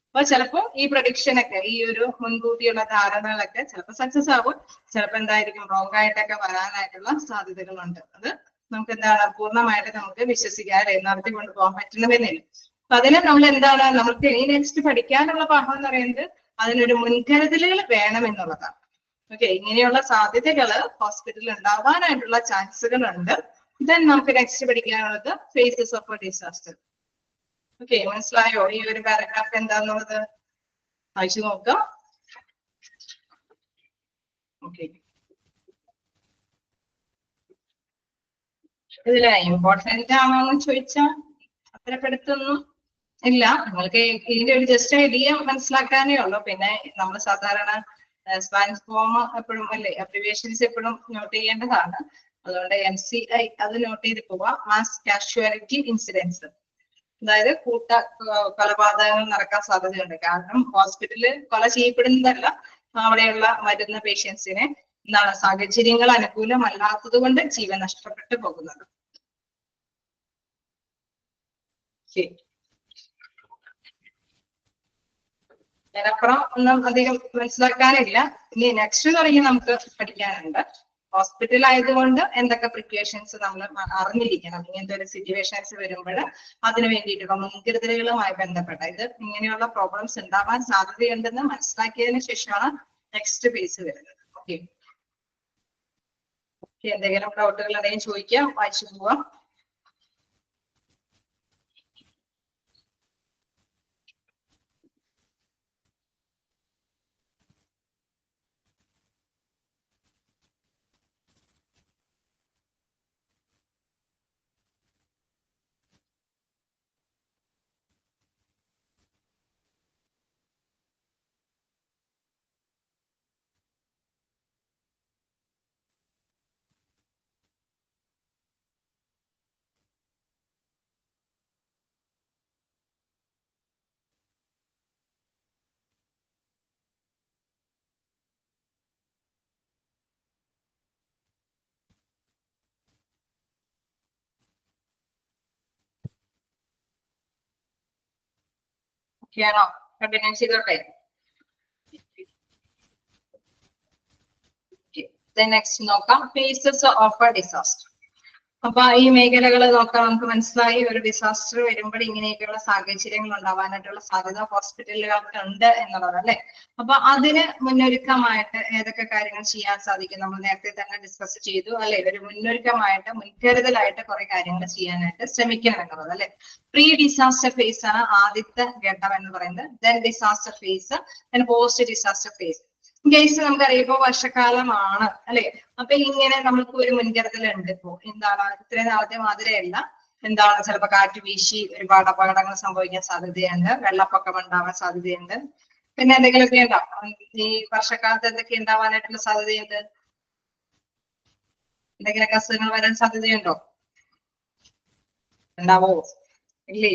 അപ്പൊ ചിലപ്പോൾ ഈ പ്രഡിക്ഷനൊക്കെ ഈ ഒരു മുൻകൂട്ടിയുള്ള ധാരണകളൊക്കെ ചിലപ്പോൾ സക്സസ് ആവും. ചിലപ്പോൾ എന്തായിരിക്കും റോങ് ആയിട്ടൊക്കെ വരാനായിട്ടുള്ള സാധ്യതകളുണ്ട്. അത് നമുക്ക് എന്താണ് പൂർണ്ണമായിട്ട് നമുക്ക് വിശ്വസിക്കാതെ നടത്തി കൊണ്ടുപോകാൻ പറ്റുന്നതെന്നില്ല. അപ്പൊ അതിന് നമ്മൾ എന്താണ് നമുക്ക് ഇനി നെക്സ്റ്റ് പഠിക്കാനുള്ള പാഠം എന്ന് പറയുന്നത് അതിനൊരു മുൻകരുതലുകൾ വേണം എന്നുള്ളതാണ്. ഓക്കെ, ഇങ്ങനെയുള്ള സാധ്യതകള് ഹോസ്പിറ്റലിൽ ഉണ്ടാവാനായിട്ടുള്ള ചാൻസുകൾ ഉണ്ട്. ദെൻ നമുക്ക് നെക്സ്റ്റ് പഠിക്കാനുള്ളത് phases of a disaster. Okay, മനസ്സിലായോ ഈ ഒരു പാരഗ്രാഫ് എന്താന്നുള്ളത്? വായിച്ചു നോക്കാം. ഓക്കെ, ഇതില് ഇമ്പോർട്ടന്റ് ആണോ എന്ന് ചോദിച്ചാൽ അത്ര പെടുത്തൊന്നും ഇല്ല. നിങ്ങൾക്ക് ഇതിന്റെ ഒരു ജസ്റ്റ് ഐഡിയ മനസ്സിലാക്കാനേ ഉള്ളൂ. പിന്നെ നമ്മൾ സാധാരണ സ്പാനിഷ് ഫോം എപ്പോഴും അല്ലെ അബ്രിവേഷൻസ് എപ്പോഴും നോട്ട് ചെയ്യേണ്ടതാണ്. അതുകൊണ്ട് MCI അത് നോട്ട് ചെയ്ത് പോവാം. മാസ് കാഷ്വാലിറ്റി ഇൻസിഡൻസ്, അതായത് കൊലപാതകങ്ങൾ നടക്കാൻ സാധ്യതയുണ്ട്. കാരണം ഹോസ്പിറ്റലിൽ കൊല ചെയ്യപ്പെടുന്നതല്ല, അവിടെയുള്ള മരുന്ന് പേഷ്യൻസിനെ എന്താണ് സാഹചര്യങ്ങൾ അനുകൂലമല്ലാത്തത് കൊണ്ട് ജീവൻ നഷ്ടപ്പെട്ടു പോകുന്നത്. ഇതിനപ്പുറം ഒന്നും അധികം മനസ്സിലാക്കാനില്ല. ഇനി നെക്സ്റ്റ് തുടങ്ങി നമുക്ക് പഠിക്കാനുണ്ട്. ഹോസ്പിറ്റൽ ആയതുകൊണ്ട് എന്തൊക്കെ പ്രിക്കോഷൻസ് നമ്മൾ അറിഞ്ഞിരിക്കണം. ഇങ്ങനത്തെ ഒരു സിറ്റുവേഷൻസ് വരുമ്പോൾ അതിന് വേണ്ടിയിട്ടുള്ള മുൻകരുതലുകളുമായി ബന്ധപ്പെട്ട ഇത് ഇങ്ങനെയുള്ള പ്രോബ്ലംസ് ഉണ്ടാവാൻ സാധ്യതയുണ്ടെന്ന് മനസ്സിലാക്കിയതിനു ശേഷമാണ് നെക്സ്റ്റ് ഫേസ് വരുന്നത്. ഓക്കെ, എന്തെങ്കിലും ഡൗട്ടുകൾ ഉണ്ടെങ്കിൽ ചോദിക്കാം, വായിച്ചു പോവാം. ഓക്കെയാണോ? കണ്ടിന്യൂ ചെയ്തോട്ടെ. നെക്സ്റ്റ് നോക്കാം ഫേസസ് ഓഫ് എ ഡിസാസ്റ്റർ. അപ്പൊ ഈ മേഖലകൾ നോക്കാം, നമുക്ക് മനസ്സിലായി ഒരു ഡിസാസ്റ്റർ വരുമ്പോൾ ഇങ്ങനെയൊക്കെയുള്ള സാഹചര്യങ്ങൾ ഉണ്ടാവാനായിട്ടുള്ള സാധ്യത ഹോസ്പിറ്റലുകൾക്ക് ഉണ്ട് എന്നുള്ളത് അല്ലെ. അപ്പൊ അതിന് മുന്നൊരുക്കമായിട്ട് ഏതൊക്കെ കാര്യങ്ങൾ ചെയ്യാൻ സാധിക്കും നമ്മൾ നേരത്തെ തന്നെ ഡിസ്കസ് ചെയ്തു അല്ലെ. ഒരു മുന്നൊരുക്കമായിട്ട് മുൻകരുതലായിട്ട് കുറെ കാര്യങ്ങൾ ചെയ്യാനായിട്ട് ശ്രമിക്കണം എന്നുള്ളത് അല്ലെ. പ്രീ ഡിസാസ്റ്റർ ഫേസ് ആണ് ആദ്യത്തെ ഘട്ടം എന്ന് പറയുന്നത്. Then disaster phase, then post disaster phase. Case നമുക്കറിയാം ഇപ്പൊ വർഷക്കാലമാണ് അല്ലെ. അപ്പൊ ഇങ്ങനെ നമുക്ക് ഒരു മുൻകരുതൽ ഉണ്ട്. ഇപ്പോ എന്താണ് ഇത്രയും നാളത്തെ മാതിരിയല്ല, എന്താണ് ചിലപ്പോ കാറ്റ് വീശി ഒരുപാട് അപകടങ്ങൾ സംഭവിക്കാൻ സാധ്യതയുണ്ട്, വെള്ളപ്പൊക്കം ഉണ്ടാവാൻ സാധ്യതയുണ്ട്. പിന്നെ എന്തെങ്കിലുമൊക്കെ ഉണ്ടാവും ഈ വർഷക്കാലത്ത് എന്തൊക്കെ ഉണ്ടാവാനായിട്ടുള്ള സാധ്യതയുണ്ട്? എന്തെങ്കിലുമൊക്കെ അസുഖങ്ങൾ വരാൻ സാധ്യതയുണ്ടോ? ഉണ്ടാവോ? ഇല്ലേ?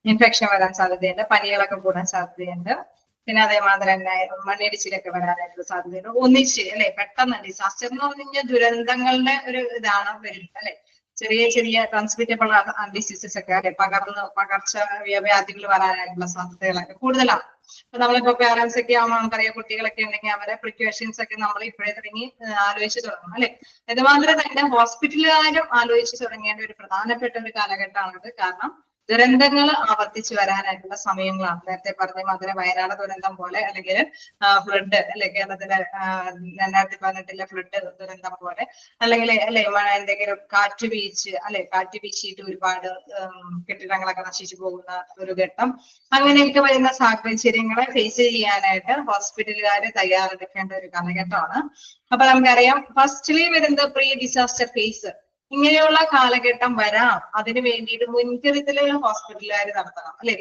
ഇൻഫെക്ഷൻ വരാൻ സാധ്യതയുണ്ട്, പനികളൊക്കെ കൂടാൻ സാധ്യതയുണ്ട്. പിന്നെ അതേമാതിരി തന്നെ മണ്ണിടിച്ചിലൊക്കെ വരാനായിട്ടുള്ള സാധ്യതയുണ്ട്. ഒന്നിച്ച് അല്ലെ, പെട്ടെന്ന് ഡിസാസ്റ്റർ എന്ന് പറഞ്ഞു കഴിഞ്ഞാൽ ദുരന്തങ്ങളുടെ ഒരു ഇതാണ് വരുന്നത് അല്ലെ. ചെറിയ ചെറിയ ട്രാൻസ്മിറ്റബിൾ ഡിസീസസ് ഒക്കെ അല്ലെ, പകർച്ച വ്യാധികൾ വരാനായിട്ടുള്ള സാധ്യതകളൊക്കെ കൂടുതലാണ്. അപ്പൊ നമ്മളിപ്പോ പാരന്റ്സ് ഒക്കെ ആവുമ്പോൾ നമുക്കറിയാം കുട്ടികളൊക്കെ ഉണ്ടെങ്കിൽ അവരെ പ്രിക്കോഷൻസ് ഒക്കെ നമ്മൾ ഇപ്പോഴേ തുടങ്ങി ആലോചിച്ച് തുടങ്ങും അല്ലെ. അതുമാതിരി തന്നെ ഹോസ്പിറ്റലുകാരും ആലോചിച്ച് തുടങ്ങേണ്ട ഒരു പ്രധാനപ്പെട്ട ഒരു കാലഘട്ടമാണിത്. കാരണം ദുരന്തങ്ങൾ ആവർത്തിച്ചു വരാനായിട്ടുള്ള സമയങ്ങളാണ്. നേരത്തെ പറഞ്ഞ മാതിരി വയനാട് ദുരന്തം പോലെ, അല്ലെങ്കിൽ ഫ്ലഡ് അല്ലെ, കേരളത്തിലെ 2018 ഫ്ലഡ് ദുരന്തം പോലെ, അല്ലെങ്കിൽ അല്ലെ എന്തെങ്കിലും കാറ്റ് വീഴ്ച അല്ലെ, കാറ്റ് വീശിയിട്ട് ഒരുപാട് കെട്ടിടങ്ങളൊക്കെ നശിച്ചു പോകുന്ന ഒരു ഘട്ടം, അങ്ങനെയൊക്കെ വരുന്ന സാഹചര്യങ്ങളെ ഫേസ് ചെയ്യാനായിട്ട് ഹോസ്പിറ്റലുകാർ തയ്യാറെടുക്കേണ്ട ഒരു കാലഘട്ടമാണ്. അപ്പൊ നമുക്കറിയാം ഫസ്റ്റ്ലി വരുന്നത് പ്രീ ഡിസാസ്റ്റർ ഫേസ്. ഇങ്ങനെയുള്ള കാലഘട്ടം വരാം, അതിനു വേണ്ടിയിട്ട് മുൻകരുതലുകൾ ഹോസ്പിറ്റലുകാർ നടത്തണം അല്ലെ.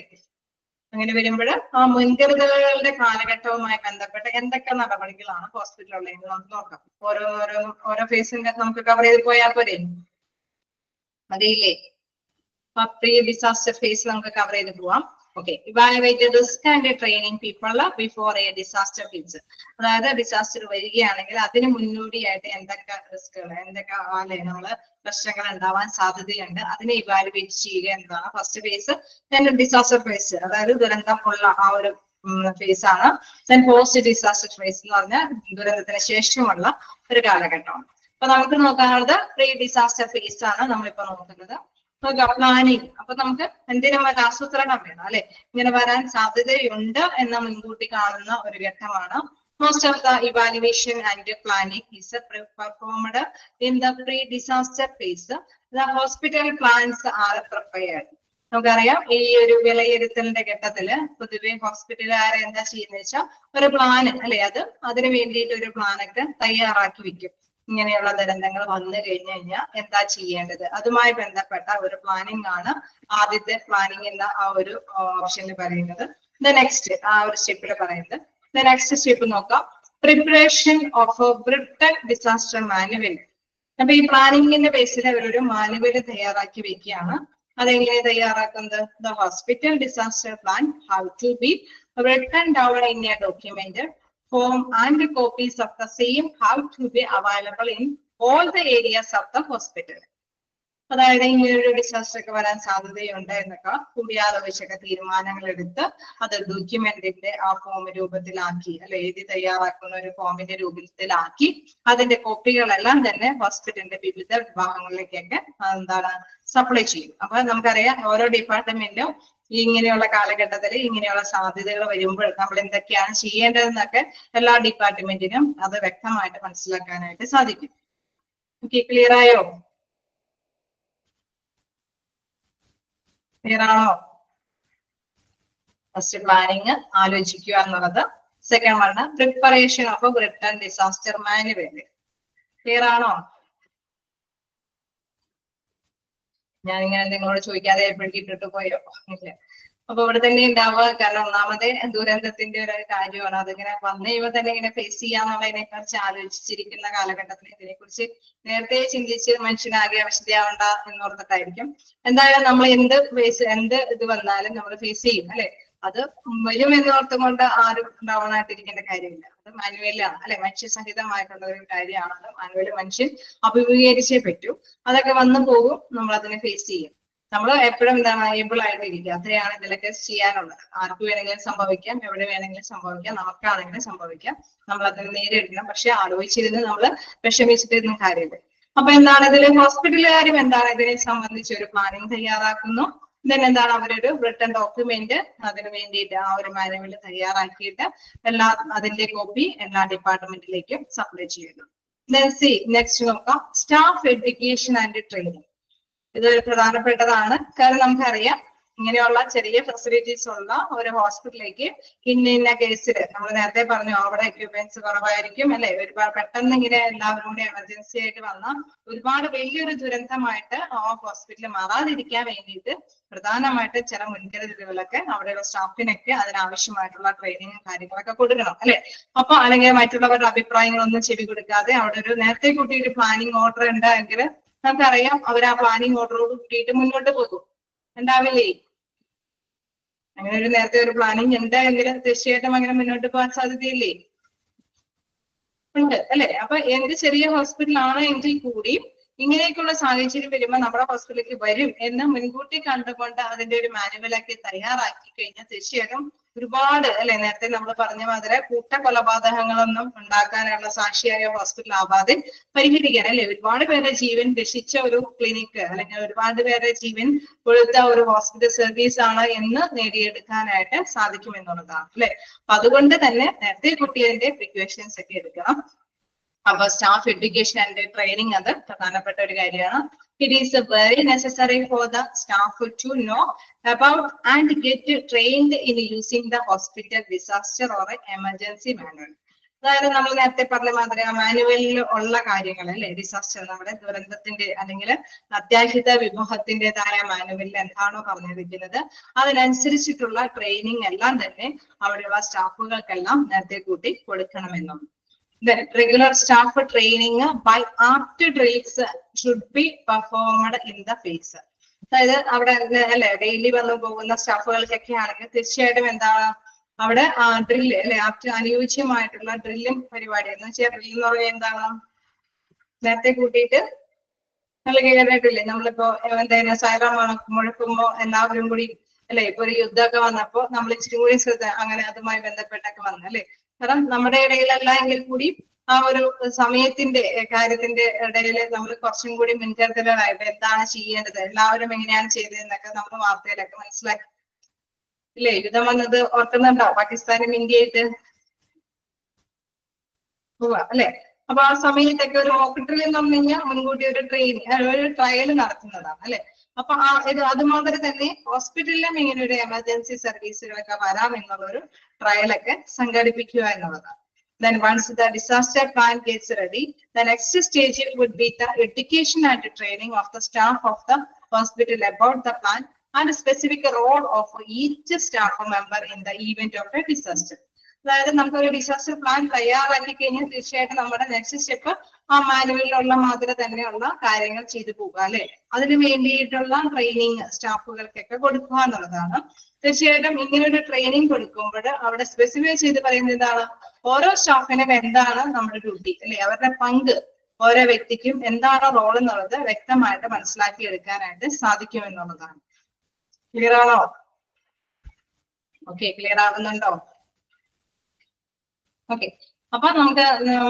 അങ്ങനെ വരുമ്പോൾ ആ മുൻകരുതലുകളുടെ കാലഘട്ടവുമായി ബന്ധപ്പെട്ട് എന്തൊക്കെ നടപടികളാണ് ഹോസ്പിറ്റലുകളിൽ നമുക്ക് നോക്കാം. ഓരോ ഫേസിന്റെ നമുക്ക് കവർ ചെയ്ത് പോയാൽ പോരെ? മതിയില്ലേ? പ്രീ ഡിസാസ്റ്റർ ഫേസ് നമുക്ക് കവർ ചെയ്ത് പോവാം. Okay, evaluate the risk and training people before a disaster hits. അതായത് ഡിസാസ്റ്റർ വരികയാണെങ്കിൽ അതിന് മുന്നോടിയായിട്ട് എന്തൊക്കെ റിസ്കുകൾ, എന്തൊക്കെ അല്ലെ നമ്മള് പ്രശ്നങ്ങൾ ഉണ്ടാവാൻ സാധ്യതയുണ്ട്, അതിനെ ഇവാലുവേറ്റ് ചെയ്യുക എന്നതാണ് first phase. Then disaster phase, അതായത് ദുരന്തം ഉള്ള ആ ഒരു ഫേസ് ആണ്. ദെൻ പോസ്റ്റ് ഡിസാസ്റ്റർ ഫേസ് എന്ന് പറഞ്ഞാൽ ദുരന്തത്തിന് ശേഷമുള്ള ഒരു കാലഘട്ടമാണ്. അപ്പൊ നമുക്ക് നോക്കാനുള്ളത് പ്രീ ഡിസാസ്റ്റർ ഫേസ് ആണ് നമ്മളിപ്പോ നോക്കുന്നത്. പ്ലാനിങ്. അപ്പൊ നമുക്ക് എന്തിനും ഒരു ആസൂത്രണം വേണം അല്ലെ. ഇങ്ങനെ വരാൻ സാധ്യതയുണ്ട് എന്ന മുൻകൂട്ടി കാണുന്ന ഒരു ഘട്ടമാണ്. Most of the evaluation and planning is performed in the pre disaster phase. The hospital plans are prepared. നമുക്കറിയാം ഈ ഒരു വിലയിരുത്തലിന്റെ ഘട്ടത്തില് പൊതുവെ ഹോസ്പിറ്റലുകാരെ എന്താ ചെയ്യുന്നത് വെച്ചാൽ ഒരു പ്ലാൻ അല്ലെ, അതിന് വേണ്ടിയിട്ട് ഒരു പ്ലാനൊക്കെ തയ്യാറാക്കി വെക്കും. ഇങ്ങനെയുള്ള ദുരന്തങ്ങൾ വന്നു കഴിഞ്ഞു കഴിഞ്ഞാൽ എന്താ ചെയ്യേണ്ടത്, അതുമായി ബന്ധപ്പെട്ട ഒരു പ്ലാനിങ് ആണ് ആദ്യത്തെ പ്ലാനിങ് എന്ന ആ ഒരു ഓപ്ഷനിൽ പറയുന്നത്. നെക്സ്റ്റ് ആ ഒരു സ്റ്റെപ്പിൽ പറയുന്നത്. നെക്സ്റ്റ് സ്റ്റെപ്പ് നോക്കാം, preparation of written disaster manual. അപ്പൊ ഈ പ്ലാനിങ്ങിന്റെ ബേസിൽ അവരൊരു മാനുവൽ തയ്യാറാക്കി വെക്കുകയാണ്. അതെങ്ങനെ തയ്യാറാക്കുന്നത്? The hospital disaster plan have to be written down in a document form and copies of the same have to be available in all the areas of the hospital. അതായത് ഇങ്ങനൊരു disaster ഒക്കെ വരാൻ സാധ്യതയുണ്ട് എന്നൊക്കെ കൂടിയാലോചിച്ചൊക്കെ തീരുമാനങ്ങൾ എടുത്ത് അത് ഡോക്യുമെന്റിന്റെ ആ ഫോം രൂപത്തിലാക്കി അല്ലെ, എഴുതി തയ്യാറാക്കുന്ന ഒരു ഫോമിന്റെ രൂപത്തിലാക്കി അതിന്റെ കോപ്പികളെല്ലാം തന്നെ ഹോസ്പിറ്റലിന്റെ വിവിധ വിഭാഗങ്ങളിലേക്കൊക്കെ എന്താണ് സപ്ലൈ ചെയ്യും. അപ്പൊ നമുക്കറിയാം ഓരോ ഡിപ്പാർട്ട്മെന്റിലും ഇങ്ങനെയുള്ള കാലഘട്ടത്തിൽ ഇങ്ങനെയുള്ള സാധ്യതകൾ വരുമ്പോൾ നമ്മൾ എന്തൊക്കെയാണ് ചെയ്യേണ്ടതെന്നൊക്കെ എല്ലാ ഡിപ്പാർട്ട്മെന്റിനും അത് വ്യക്തമായിട്ട് മനസ്സിലാക്കാനായിട്ട് സാധിക്കും. ഓക്കെ, ക്ലിയർ ആയോ? ക്ലിയർ ആണോ? ഫസ്റ്റ് പ്ലാനിങ് ആലോചിക്കുക എന്നുള്ളത്. Second one preparation of written disaster manual. Clear ആണോ? ഞാനിങ്ങനെ നിങ്ങളോട് ചോദിക്കാതെ എപ്പോഴേക്കും ഇട്ടിട്ട് പോയോ? ഇല്ല. അപ്പൊ ഇവിടെ തന്നെ ഉണ്ടാവുക. കാരണം ഒന്നാമത് ദുരന്തത്തിന്റെ ഒരു കാര്യമാണ്. അതിങ്ങനെ വന്നു കഴിയുമ്പോൾ തന്നെ ഇങ്ങനെ ഫേസ് ചെയ്യാന്നുള്ളതിനെ കുറിച്ച് ആലോചിച്ചിരിക്കുന്ന കാലഘട്ടത്തിൽ ഇതിനെ കുറിച്ച് നേരത്തെ ചിന്തിച്ച് മനുഷ്യനാകെ അവശതയാവണ്ട എന്നോർത്തിട്ടായിരിക്കും. എന്തായാലും നമ്മൾ എന്ത് ഇത് വന്നാലും നമ്മൾ ഫേസ് ചെയ്യും അല്ലെ. അത് വരും എന്നോർത്തും കൊണ്ട് ആരും ഡൗൺ ആയിട്ടിരിക്കേണ്ട കാര്യമില്ല. അത് മാനുവലാണ് അല്ലെ, മനുഷ്യസഹിതമായിട്ടുള്ള ഒരു കാര്യമാണ്. മാനുവൽ മനുഷ്യൻ അഭിമുഖീകരിച്ചേ പറ്റൂ. അതൊക്കെ വന്നു പോകും, നമ്മൾ അതിനെ ഫേസ് ചെയ്യും. നമ്മൾ എപ്പോഴും എന്താണ് ഏബിൾ ആയിട്ടിരിക്കുക, അത്രയാണ് ഇതിലൊക്കെ ചെയ്യാനുള്ളത്. ആർക്ക് വേണമെങ്കിലും സംഭവിക്കാം, എവിടെ വേണമെങ്കിലും സംഭവിക്കാം, നമുക്കാണെങ്കിലും സംഭവിക്കാം. നമ്മൾ അതിന് നേരിടണം. പക്ഷെ ആലോചിച്ചിരുന്ന് നമ്മൾ വിഷമിച്ചിട്ടൊന്നും കാര്യമില്ല. അപ്പൊ എന്താണ് ഇതിൽ ഹോസ്പിറ്റലുകാരും എന്താണ് ഇതിനെ സംബന്ധിച്ച് ഒരു പ്ലാനിങ് തയ്യാറാക്കുന്നു. ദെൻ എന്താണ് അവരൊരു റിട്ടൺ ഡോക്യുമെന്റ് അതിന് വേണ്ടിയിട്ട് ആ ഒരു മാനുവൽ തയ്യാറാക്കിയിട്ട് എല്ലാ അതിന്റെ കോപ്പി എല്ലാ ഡിപ്പാർട്ട്മെന്റിലേക്കും സപ്ലൈ ചെയ്യുന്നു. ദെൻ സി നെക്സ്റ്റ് നോക്കാം, സ്റ്റാഫ് എഡ്യൂക്കേഷൻ ആൻഡ് ട്രെയിനിങ്. ഇത് പ്രധാനപ്പെട്ടതാണ്. കാരണം നമുക്കറിയാം ഇങ്ങനെയുള്ള ചെറിയ ഫെസിലിറ്റീസ് ഉള്ള ഒരു ഹോസ്പിറ്റലിലേക്ക് ഇന്ന കേസിൽ നമ്മൾ നേരത്തെ പറഞ്ഞു അവിടെ എക്യുപ്മെന്റ്സ് കുറവായിരിക്കും അല്ലെ, ഒരുപാട് പെട്ടെന്ന് ഇങ്ങനെ എല്ലാവരും കൂടി എമർജൻസി ആയിട്ട് വന്ന ഒരുപാട് വലിയൊരു ദുരന്തമായിട്ട് ആ ഹോസ്പിറ്റൽ മാറാതിരിക്കാൻ വേണ്ടിയിട്ട് പ്രധാനമായിട്ട് ചില മുൻകരുതലുകളൊക്കെ അവിടെയുള്ള സ്റ്റാഫിനൊക്കെ അതിനാവശ്യമായിട്ടുള്ള ട്രെയിനിങ്ങും കാര്യങ്ങളൊക്കെ കൊടുക്കണം അല്ലെ. അപ്പൊ അല്ലെങ്കിൽ മറ്റുള്ളവരുടെ അഭിപ്രായങ്ങളൊന്നും ചെവി കൊടുക്കാതെ അവിടെ ഒരു നേരത്തെ കൂട്ടി ഒരു പ്ലാനിങ് ഓർഡർ ഉണ്ടെങ്കിൽ നമുക്കറിയാം അവർ ആ പ്ലാനിങ് ഓർഡറോട് കൂട്ടിയിട്ട് മുന്നോട്ട് പോകും, ഉണ്ടാവില്ലേ? അങ്ങനെ ഒരു നേരത്തെ ഒരു പ്ലാനിങ് ഉണ്ടെങ്കിൽ തീർച്ചയായിട്ടും അങ്ങനെ മുന്നോട്ട് പോകാൻ സാധ്യതയില്ലേ? ഉണ്ട് അല്ലെ. അപ്പൊ എന്ത് ചെറിയ ഹോസ്പിറ്റൽ ആണ് എങ്കിൽ കൂടി ഇങ്ങനെയൊക്കെയുള്ള സാഹചര്യം വരുമ്പോൾ നമ്മുടെ ഹോസ്പിറ്റലിലേക്ക് വരും എന്ന് മുൻകൂട്ടി കണ്ടുകൊണ്ട് അതിന്റെ ഒരു മാനുവലൊക്കെ തയ്യാറാക്കി കഴിഞ്ഞാൽ തീർച്ചയായിട്ടും ഒരുപാട് അല്ലെ, നേരത്തെ നമ്മൾ പറഞ്ഞ മാതിരി കൂട്ട കൊലപാതകങ്ങളൊന്നും ഉണ്ടാക്കാനുള്ള സാക്ഷിയായ ഹോസ്പിറ്റൽ ആവാതെ പരിഹരിക്കാൻ അല്ലെ, ഒരുപാട് പേരെ ജീവൻ രക്ഷിച്ച ഒരു ക്ലിനിക്ക് അല്ലെങ്കിൽ ഒരുപാട് പേരെ ജീവൻ കൊടുത്ത ഒരു ഹോസ്പിറ്റൽ സർവീസ് ആണ് എന്ന് നേടിയെടുക്കാനായിട്ട് സാധിക്കും എന്നുള്ളതാണ് അല്ലെ. അപ്പൊ അതുകൊണ്ട് തന്നെ നേരത്തെ കുട്ടികളുടെ പ്രിക്വേഷൻസ് ഒക്കെ എടുക്കണം. അപ്പൊ സ്റ്റാഫ് എഡ്യൂക്കേഷൻ ആൻഡ് ട്രെയിനിങ് അത് പ്രധാനപ്പെട്ട ഒരു കാര്യമാണ്. It is very necessary for the staff to know about and get trained in using the hospital disaster or emergency manual. അതായത് നമ്മൾ നേരത്തെ പറഞ്ഞ മാതിരി ആ മാനുവലിൽ ഉള്ള കാര്യങ്ങൾ അല്ലെ, ഡിസാസ്റ്റർ നമ്മുടെ ദുരന്തത്തിന്റെ അല്ലെങ്കിൽ അത്യാഹിത വിഭവത്തിൻ്റെതായ മാനുവലിൽ എന്താണോ പറഞ്ഞിരിക്കുന്നത് അതിനനുസരിച്ചിട്ടുള്ള ട്രെയിനിങ് എല്ലാം തന്നെ അവിടെയുള്ള സ്റ്റാഫുകൾക്കെല്ലാം നേരത്തെ കൂട്ടി കൊടുക്കണമെന്നും. Then regular staff training by apt drills should be performed in the phase. അതായത് അവിടെ അല്ലെ ഡെയിലി വന്നു പോകുന്ന സ്റ്റാഫുകൾക്കൊക്കെ ആണെങ്കിൽ തീർച്ചയായിട്ടും എന്താണ് അവിടെ ഡ്രില്ല് അല്ലെ, അനുയോജ്യമായിട്ടുള്ള ഡ്രില്ലും പരിപാടി എന്ന് വെച്ചാൽ ഡ്രിൽ എന്ന് പറഞ്ഞാൽ എന്താണ് നേരത്തെ കൂട്ടിയിട്ട് നമ്മൾ കേട്ടിട്ടില്ലേ, നമ്മളിപ്പോ എന്തായാലും സൈറം മുഴക്കുമ്പോ എല്ലാവരും കൂടി അല്ലെ, ഇപ്പൊ ഒരു യുദ്ധമൊക്കെ വന്നപ്പോ നമ്മൾ ഇച്ചിരി കൂടി ശ്രദ്ധ അങ്ങനെ അതുമായി ബന്ധപ്പെട്ടൊക്കെ വന്നു അല്ലെ. കാരണം നമ്മുടെ ഇടയിലല്ല എങ്കിൽ കൂടി ആ ഒരു സമയത്തിന്റെ കാര്യത്തിന്റെ ഇടയിൽ നമ്മൾ കുറച്ചും കൂടി മുൻകരുതലായിട്ട് എന്താണ് ചെയ്യേണ്ടത്, എല്ലാവരും എങ്ങനെയാണ് ചെയ്തതെന്നൊക്കെ നമ്മൾ വാർത്തയിലൊക്കെ മനസ്സിലാക്കി ഇല്ലേ. യുദ്ധം വന്നത് ഓർക്കുന്നുണ്ടോ, പാകിസ്ഥാനും ഇന്ത്യയായിട്ട് പോവാ അല്ലെ. അപ്പൊ ആ സമയത്തൊക്കെ ഒരു ഹോസ്പിറ്റലിൽ എന്ന് പറഞ്ഞു കഴിഞ്ഞാൽ മുൻകൂട്ടി ഒരു ട്രയൽ നടത്തുന്നതാണ് അല്ലെ. അപ്പൊ അതുമാതിരി തന്നെ ഹോസ്പിറ്റലിലും ഇങ്ങനെ ഒരു എമർജൻസി സർവീസുകളൊക്കെ വരാം എന്നുള്ള ഒരു ട്രയലൊക്കെ സംഘടിപ്പിക്കുക എന്നുള്ളതാണ്. Then once the disaster plan gets ready, the next stage would be the education and training of the staff of the hospital about the plan and specific role of each staff member in the event of a disaster. അതായത് നമുക്കൊരു disaster plan തയ്യാറാക്കി കഴിഞ്ഞാൽ തീർച്ചയായിട്ടും നമ്മുടെ next step ആ മാനുവലിലുള്ള മാതിരി തന്നെയുള്ള കാര്യങ്ങൾ ചെയ്തു പോകുക അല്ലെ. അതിന് വേണ്ടിയിട്ടുള്ള ട്രെയിനിങ് സ്റ്റാഫുകൾക്കൊക്കെ കൊടുക്കുക എന്നുള്ളതാണ്. തീർച്ചയായിട്ടും ഇങ്ങനെ ഒരു ട്രെയിനിങ് കൊടുക്കുമ്പോൾ അവിടെ സ്പെസിഫൈ ചെയ്ത് പറയുന്നത് എന്താണ്, ഓരോ സ്റ്റാഫിനും എന്താണ് നമ്മുടെ ഡ്യൂട്ടി അല്ലെ, അവരുടെ പങ്ക് ഓരോ വ്യക്തിക്കും എന്താണ് റോൾ എന്നുള്ളത് വ്യക്തമായിട്ട് മനസ്സിലാക്കി എടുക്കാനായിട്ട് സാധിക്കും എന്നുള്ളതാണ്. ക്ലിയർ ആണോ? Okay, clear ആകുന്നുണ്ടോ? ഓക്കെ, അപ്പൊ നമുക്ക്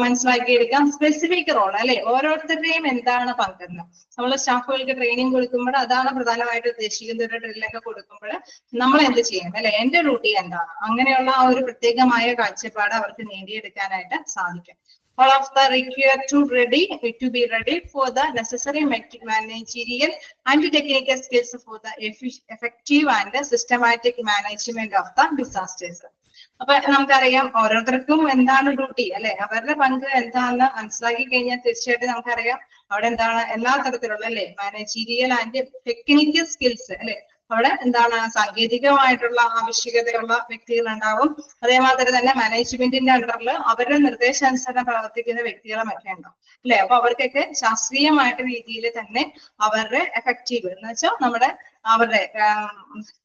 മനസ്സിലാക്കിയെടുക്കാം സ്പെസിഫിക് റോൾ അല്ലെ, ഓരോരുത്തരുടെയും എന്താണ് പങ്കെന്ന്. നമ്മൾ സ്റ്റാഫുകൾക്ക് ട്രെയിനിങ് കൊടുക്കുമ്പോൾ അതാണ് പ്രധാനമായിട്ട് ഉദ്ദേശിക്കുന്ന. ഒരു ഡ്രില്ലൊക്കെ കൊടുക്കുമ്പോൾ നമ്മൾ എന്ത് ചെയ്യണം അല്ലെ, എന്റെ ഡ്യൂട്ടി എന്താണ്, അങ്ങനെയുള്ള ആ ഒരു പ്രത്യേകമായ കാഴ്ചപ്പാട് അവർക്ക് നേടിയെടുക്കാനായിട്ട് സാധിക്കും. All of the required to be ready for the necessary managerial and technical skills for the effective and systematic management of the disasters. അപ്പൊ നമുക്കറിയാം ഓരോരുത്തർക്കും എന്താണ് ഡ്യൂട്ടി അല്ലെ, അവരുടെ പങ്ക് എന്താണെന്ന് മനസ്സിലാക്കി കഴിഞ്ഞാൽ തീർച്ചയായിട്ടും നമുക്കറിയാം അവിടെ എന്താണ് എല്ലാ തരത്തിലുള്ള അല്ലെ മാനേജീരിയൽ ആൻഡ് ടെക്നിക്കൽ സ്കിൽസ് അല്ലെ, അവിടെ എന്താണ് സാങ്കേതികമായിട്ടുള്ള ആവശ്യകതയുള്ള വ്യക്തികൾ ഉണ്ടാവും. അതേമാതിരി തന്നെ മാനേജ്മെന്റിന്റെ അണ്ടറിൽ അവരുടെ നിർദ്ദേശാനുസരണം പ്രവർത്തിക്കുന്ന വ്യക്തികളും ഒക്കെ ഉണ്ടാവും അല്ലെ. അപ്പൊ അവർക്കൊക്കെ ശാസ്ത്രീയമായിട്ട് രീതിയിൽ തന്നെ അവരുടെ എഫക്റ്റീവ് എന്ന് വെച്ചാൽ നമ്മുടെ അവരുടെ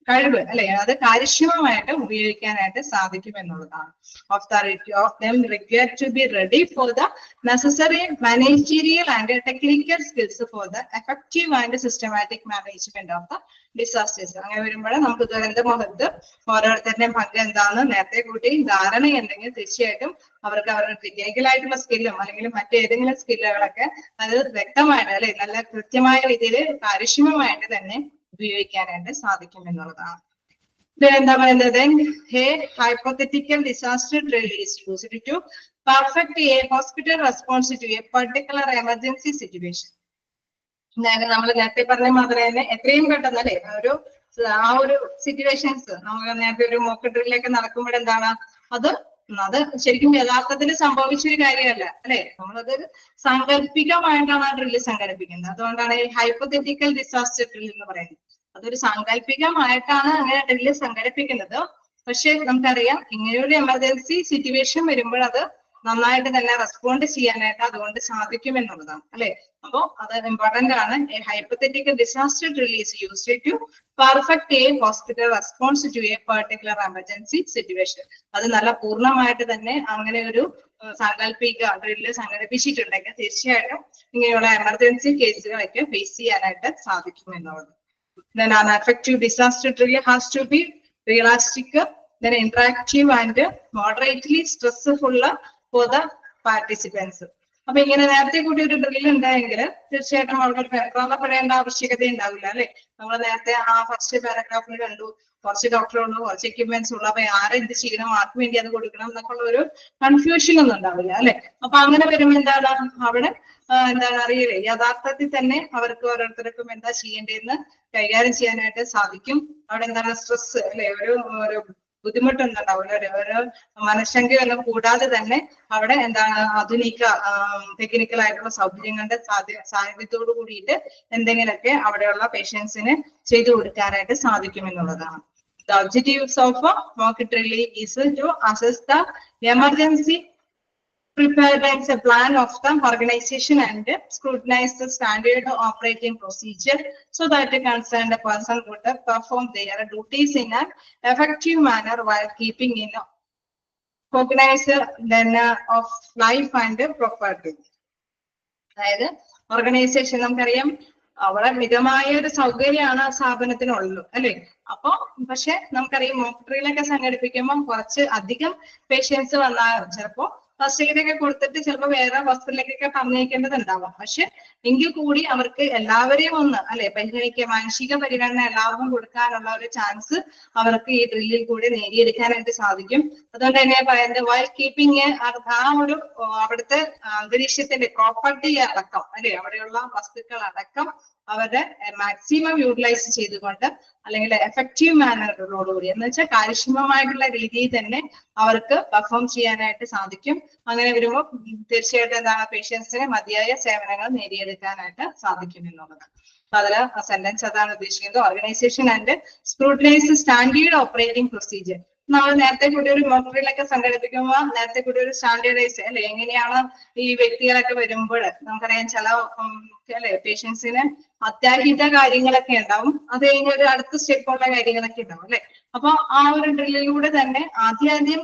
കഴിവ് അല്ലെ അത് കാര്യക്ഷമമായിട്ട് ഉപയോഗിക്കാനായിട്ട് സാധിക്കും എന്നുള്ളതാണ്. Authority of them required to be ready for the necessary managerial and technical skills for the effective and systematic management of the disasters. അങ്ങനെ വരുമ്പോൾ നമുക്ക് ദുരന്തമുഖത്ത് ഓരോരുത്തരുടെയും പങ്ക് എന്താണെന്ന് നേരത്തെ കൂട്ടി ധാരണയുണ്ടെങ്കിൽ തീർച്ചയായിട്ടും അവർക്ക് അവരുടെ ടെക്നിക്കൽ ആയിട്ടുള്ള സ്കില്ലും അല്ലെങ്കിൽ മറ്റേതെങ്കിലും സ്കില്ലുകളൊക്കെ അത് വ്യക്തമായിട്ട് അല്ലെ നല്ല കൃത്യമായ രീതിയിൽ കാര്യക്ഷമമായിട്ട് തന്നെ ഉപയോഗിക്കാനായിട്ട് സാധിക്കും എന്നുള്ളതാണ്. എന്താ പറയുന്നത് hypothetical disaster drill is used to perfect a hospital response to a particular emergency situation. നമ്മൾ നേരത്തെ പറഞ്ഞ മാതിരി തന്നെ എത്രയും പെട്ടെന്ന് അല്ലെ ആ ഒരു സിറ്റുവേഷൻസ് നമ്മൾ നേരത്തെ ഒരു മോക്ക് ഡ്രില്ലിലേക്ക് നടക്കുമ്പോഴെന്താണ് അത് ശരിക്കും യഥാർത്ഥത്തിൽ സംഭവിച്ച ഒരു കാര്യമല്ല അല്ലെ. നമ്മളത് സാങ്കല്പികമായിട്ടാണ് ആ ഡ്രില്ല് സംഘടിപ്പിക്കുന്നത്. അതുകൊണ്ടാണ് ഈ ഹൈപ്പോതെറ്റിക്കൽ ഡിസാസ്റ്റർ ഡ്രിൽ എന്ന് പറയുന്നത്. അതൊരു സാങ്കല്പികമായിട്ടാണ് അങ്ങനെ ഡ്രില്ല് സംഘടിപ്പിക്കുന്നത്. പക്ഷെ നമുക്കറിയാം ഇങ്ങനെയൊരു എമർജൻസി സിറ്റുവേഷൻ വരുമ്പോൾ അത് നന്നായിട്ട് തന്നെ റെസ്പോണ്ട് ചെയ്യാനായിട്ട് അതുകൊണ്ട് സാധിക്കും എന്നുള്ളതാണ് അല്ലെ. അപ്പോ അത് ഇമ്പോർട്ടന്റ് ആണ്. Hypothetical disaster drill is used to perfect a hospital response to a particular emergency situation. അത് നല്ല പൂർണ്ണമായിട്ട് തന്നെ അങ്ങനെ ഒരു സാങ്കല്പിക ഡ്രില്ല് സംഘടിപ്പിച്ചിട്ടുണ്ടെങ്കിൽ തീർച്ചയായിട്ടും ഇങ്ങനെയുള്ള എമർജൻസി കേസുകളൊക്കെ ഫേസ് ചെയ്യാനായിട്ട് സാധിക്കും എന്നുള്ളത്. Then an effective disaster drill has to be realistic, then interactive and moderately stressful for the participants. അപ്പൊ ഇങ്ങനെ നേരത്തെ കൂടി ഒരു ഡ്രില്ല് ഉണ്ടായെങ്കിൽ തീർച്ചയായിട്ടും അവർക്ക് വെപ്രാളപ്പെടേണ്ട ആവശ്യകത ഉണ്ടാവില്ല അല്ലെ. നമ്മൾ നേരത്തെ ആ ഫസ്റ്റ് പാരഗ്രാഫിൽ കണ്ടു കുറച്ച് ഡോക്ടറുള്ളൂ കുറച്ച് എക്യുപ്മെന്റ്സ് ഉള്ളു, അപ്പൊ ആരെന്ത് ചെയ്യണം ആർക്ക് വേണ്ടി അത് കൊടുക്കണം എന്നൊക്കെ ഉള്ള ഒരു കൺഫ്യൂഷൻ ഒന്നും ഉണ്ടാവില്ല അല്ലെ. അപ്പൊ അങ്ങനെ വരുമ്പോൾ എന്താണ് അവിടെ എന്താണ് അറിയില്ലേ യഥാർത്ഥത്തിൽ തന്നെ അവർക്ക് ഓരോരുത്തർക്കും എന്താ ചെയ്യേണ്ടതെന്ന് കൈകാര്യം ചെയ്യാനായിട്ട് സാധിക്കും. അവിടെ എന്താണ് സ്ട്രെസ് അല്ലെ ഒരു ബുദ്ധിമുട്ടൊന്നുണ്ടാവില്ല. ഒരു മനഃശങ്കയൊന്നും കൂടാതെ തന്നെ അവിടെ എന്താണ് ആധുനിക ടെക്നിക്കൽ ആയിട്ടുള്ള സൗകര്യങ്ങളുടെ സാന്നിധ്യത്തോടു കൂടിയിട്ട് എന്തെങ്കിലുമൊക്കെ അവിടെയുള്ള പേഷ്യൻസിന് ചെയ്തു കൊടുക്കാനായിട്ട് സാധിക്കും എന്നുള്ളതാണ്. The objectives of a mock drill is to assess the emergency preparedness plan of the organization and scrutinize the standard operating procedure so that the concerned person would perform their duties in an effective manner while keeping in cognizance of life and property. അതായത് organisation നമുക്കറിയാം അവിടെ മിതമായ ഒരു സൗകര്യമാണ് ആ സ്ഥാപനത്തിനുള്ളൂ അല്ലെ. അപ്പൊ പക്ഷെ നമുക്കറിയാം മോക്ക് ഡ്രില്ലൊക്കെ സംഘടിപ്പിക്കുമ്പോൾ കുറച്ച് അധികം പേഷ്യൻസ് വന്നാൽ ചിലപ്പോ ഫസ്റ്റ് എയ്ഡ് ഒക്കെ കൊടുത്തിട്ട് ചിലപ്പോൾ വേറെ ഹോസ്പിറ്റലിലേക്കൊക്കെ പറഞ്ഞേക്കേണ്ടതുണ്ടാവാം. പക്ഷെ എങ്കിൽ കൂടി അവർക്ക് എല്ലാവരെയും ഒന്ന് അല്ലെ പരിഗണിക്കുക മാനസിക പരിഗണന എല്ലാവർക്കും കൊടുക്കാനുള്ള ഒരു ചാൻസ് അവർക്ക് ഈ ഡ്രില്ലിൽ കൂടി നേടിയെടുക്കാനായിട്ട് സാധിക്കും. അതുകൊണ്ട് തന്നെ പറയുന്നത് വൈൽ കീപ്പിംഗ് ആ ഒരു അവിടുത്തെ അന്തരീക്ഷത്തിന്റെ പ്രോപ്പർട്ടി അടക്കം അല്ലെ അവിടെയുള്ള വസ്തുക്കൾ അടക്കം അവരുടെ മാക്സിമം യൂട്ടിലൈസ് ചെയ്തുകൊണ്ട് അല്ലെങ്കിൽ എഫക്റ്റീവ് മാനറിനോടുകൂടി എന്ന് വെച്ചാൽ കാര്യക്ഷമമായിട്ടുള്ള രീതിയിൽ തന്നെ അവർക്ക് പെർഫോം ചെയ്യാനായിട്ട് സാധിക്കും. അങ്ങനെ വരുമ്പോൾ തീർച്ചയായിട്ടും എന്താണ് പേഷ്യൻസിന് മതിയായ സേവനങ്ങൾ നേടിയെടുക്കാനായിട്ട് സാധിക്കും എന്നുള്ളത്. അതില് സെന്റൻസ് അതാണ് ഉദ്ദേശിക്കുന്നത്. Organisation and scrutinise standard operating procedure. നമ്മൾ നേരത്തെ കൂടി ഒരു മോക്ക് ഡ്രില്ലൊക്കെ സംഘടിപ്പിക്കുമ്പോൾ നേരത്തെ കൂടി ഒരു സ്റ്റാൻഡേർഡൈസ് അല്ലെ എങ്ങനെയാണ് ഈ വ്യക്തികളൊക്കെ വരുമ്പോൾ നമുക്കറിയാം ചില അല്ലെ പേഷ്യൻസിന് അത്യാഹിത കാര്യങ്ങളൊക്കെ ഉണ്ടാവും. അത് കഴിഞ്ഞ ഒരു അടുത്ത സ്റ്റെപ്പുള്ള കാര്യങ്ങളൊക്കെ ഉണ്ടാവും അല്ലെ. അപ്പൊ ആ ഒരു ഡ്രില്ലിലൂടെ തന്നെ ആദ്യം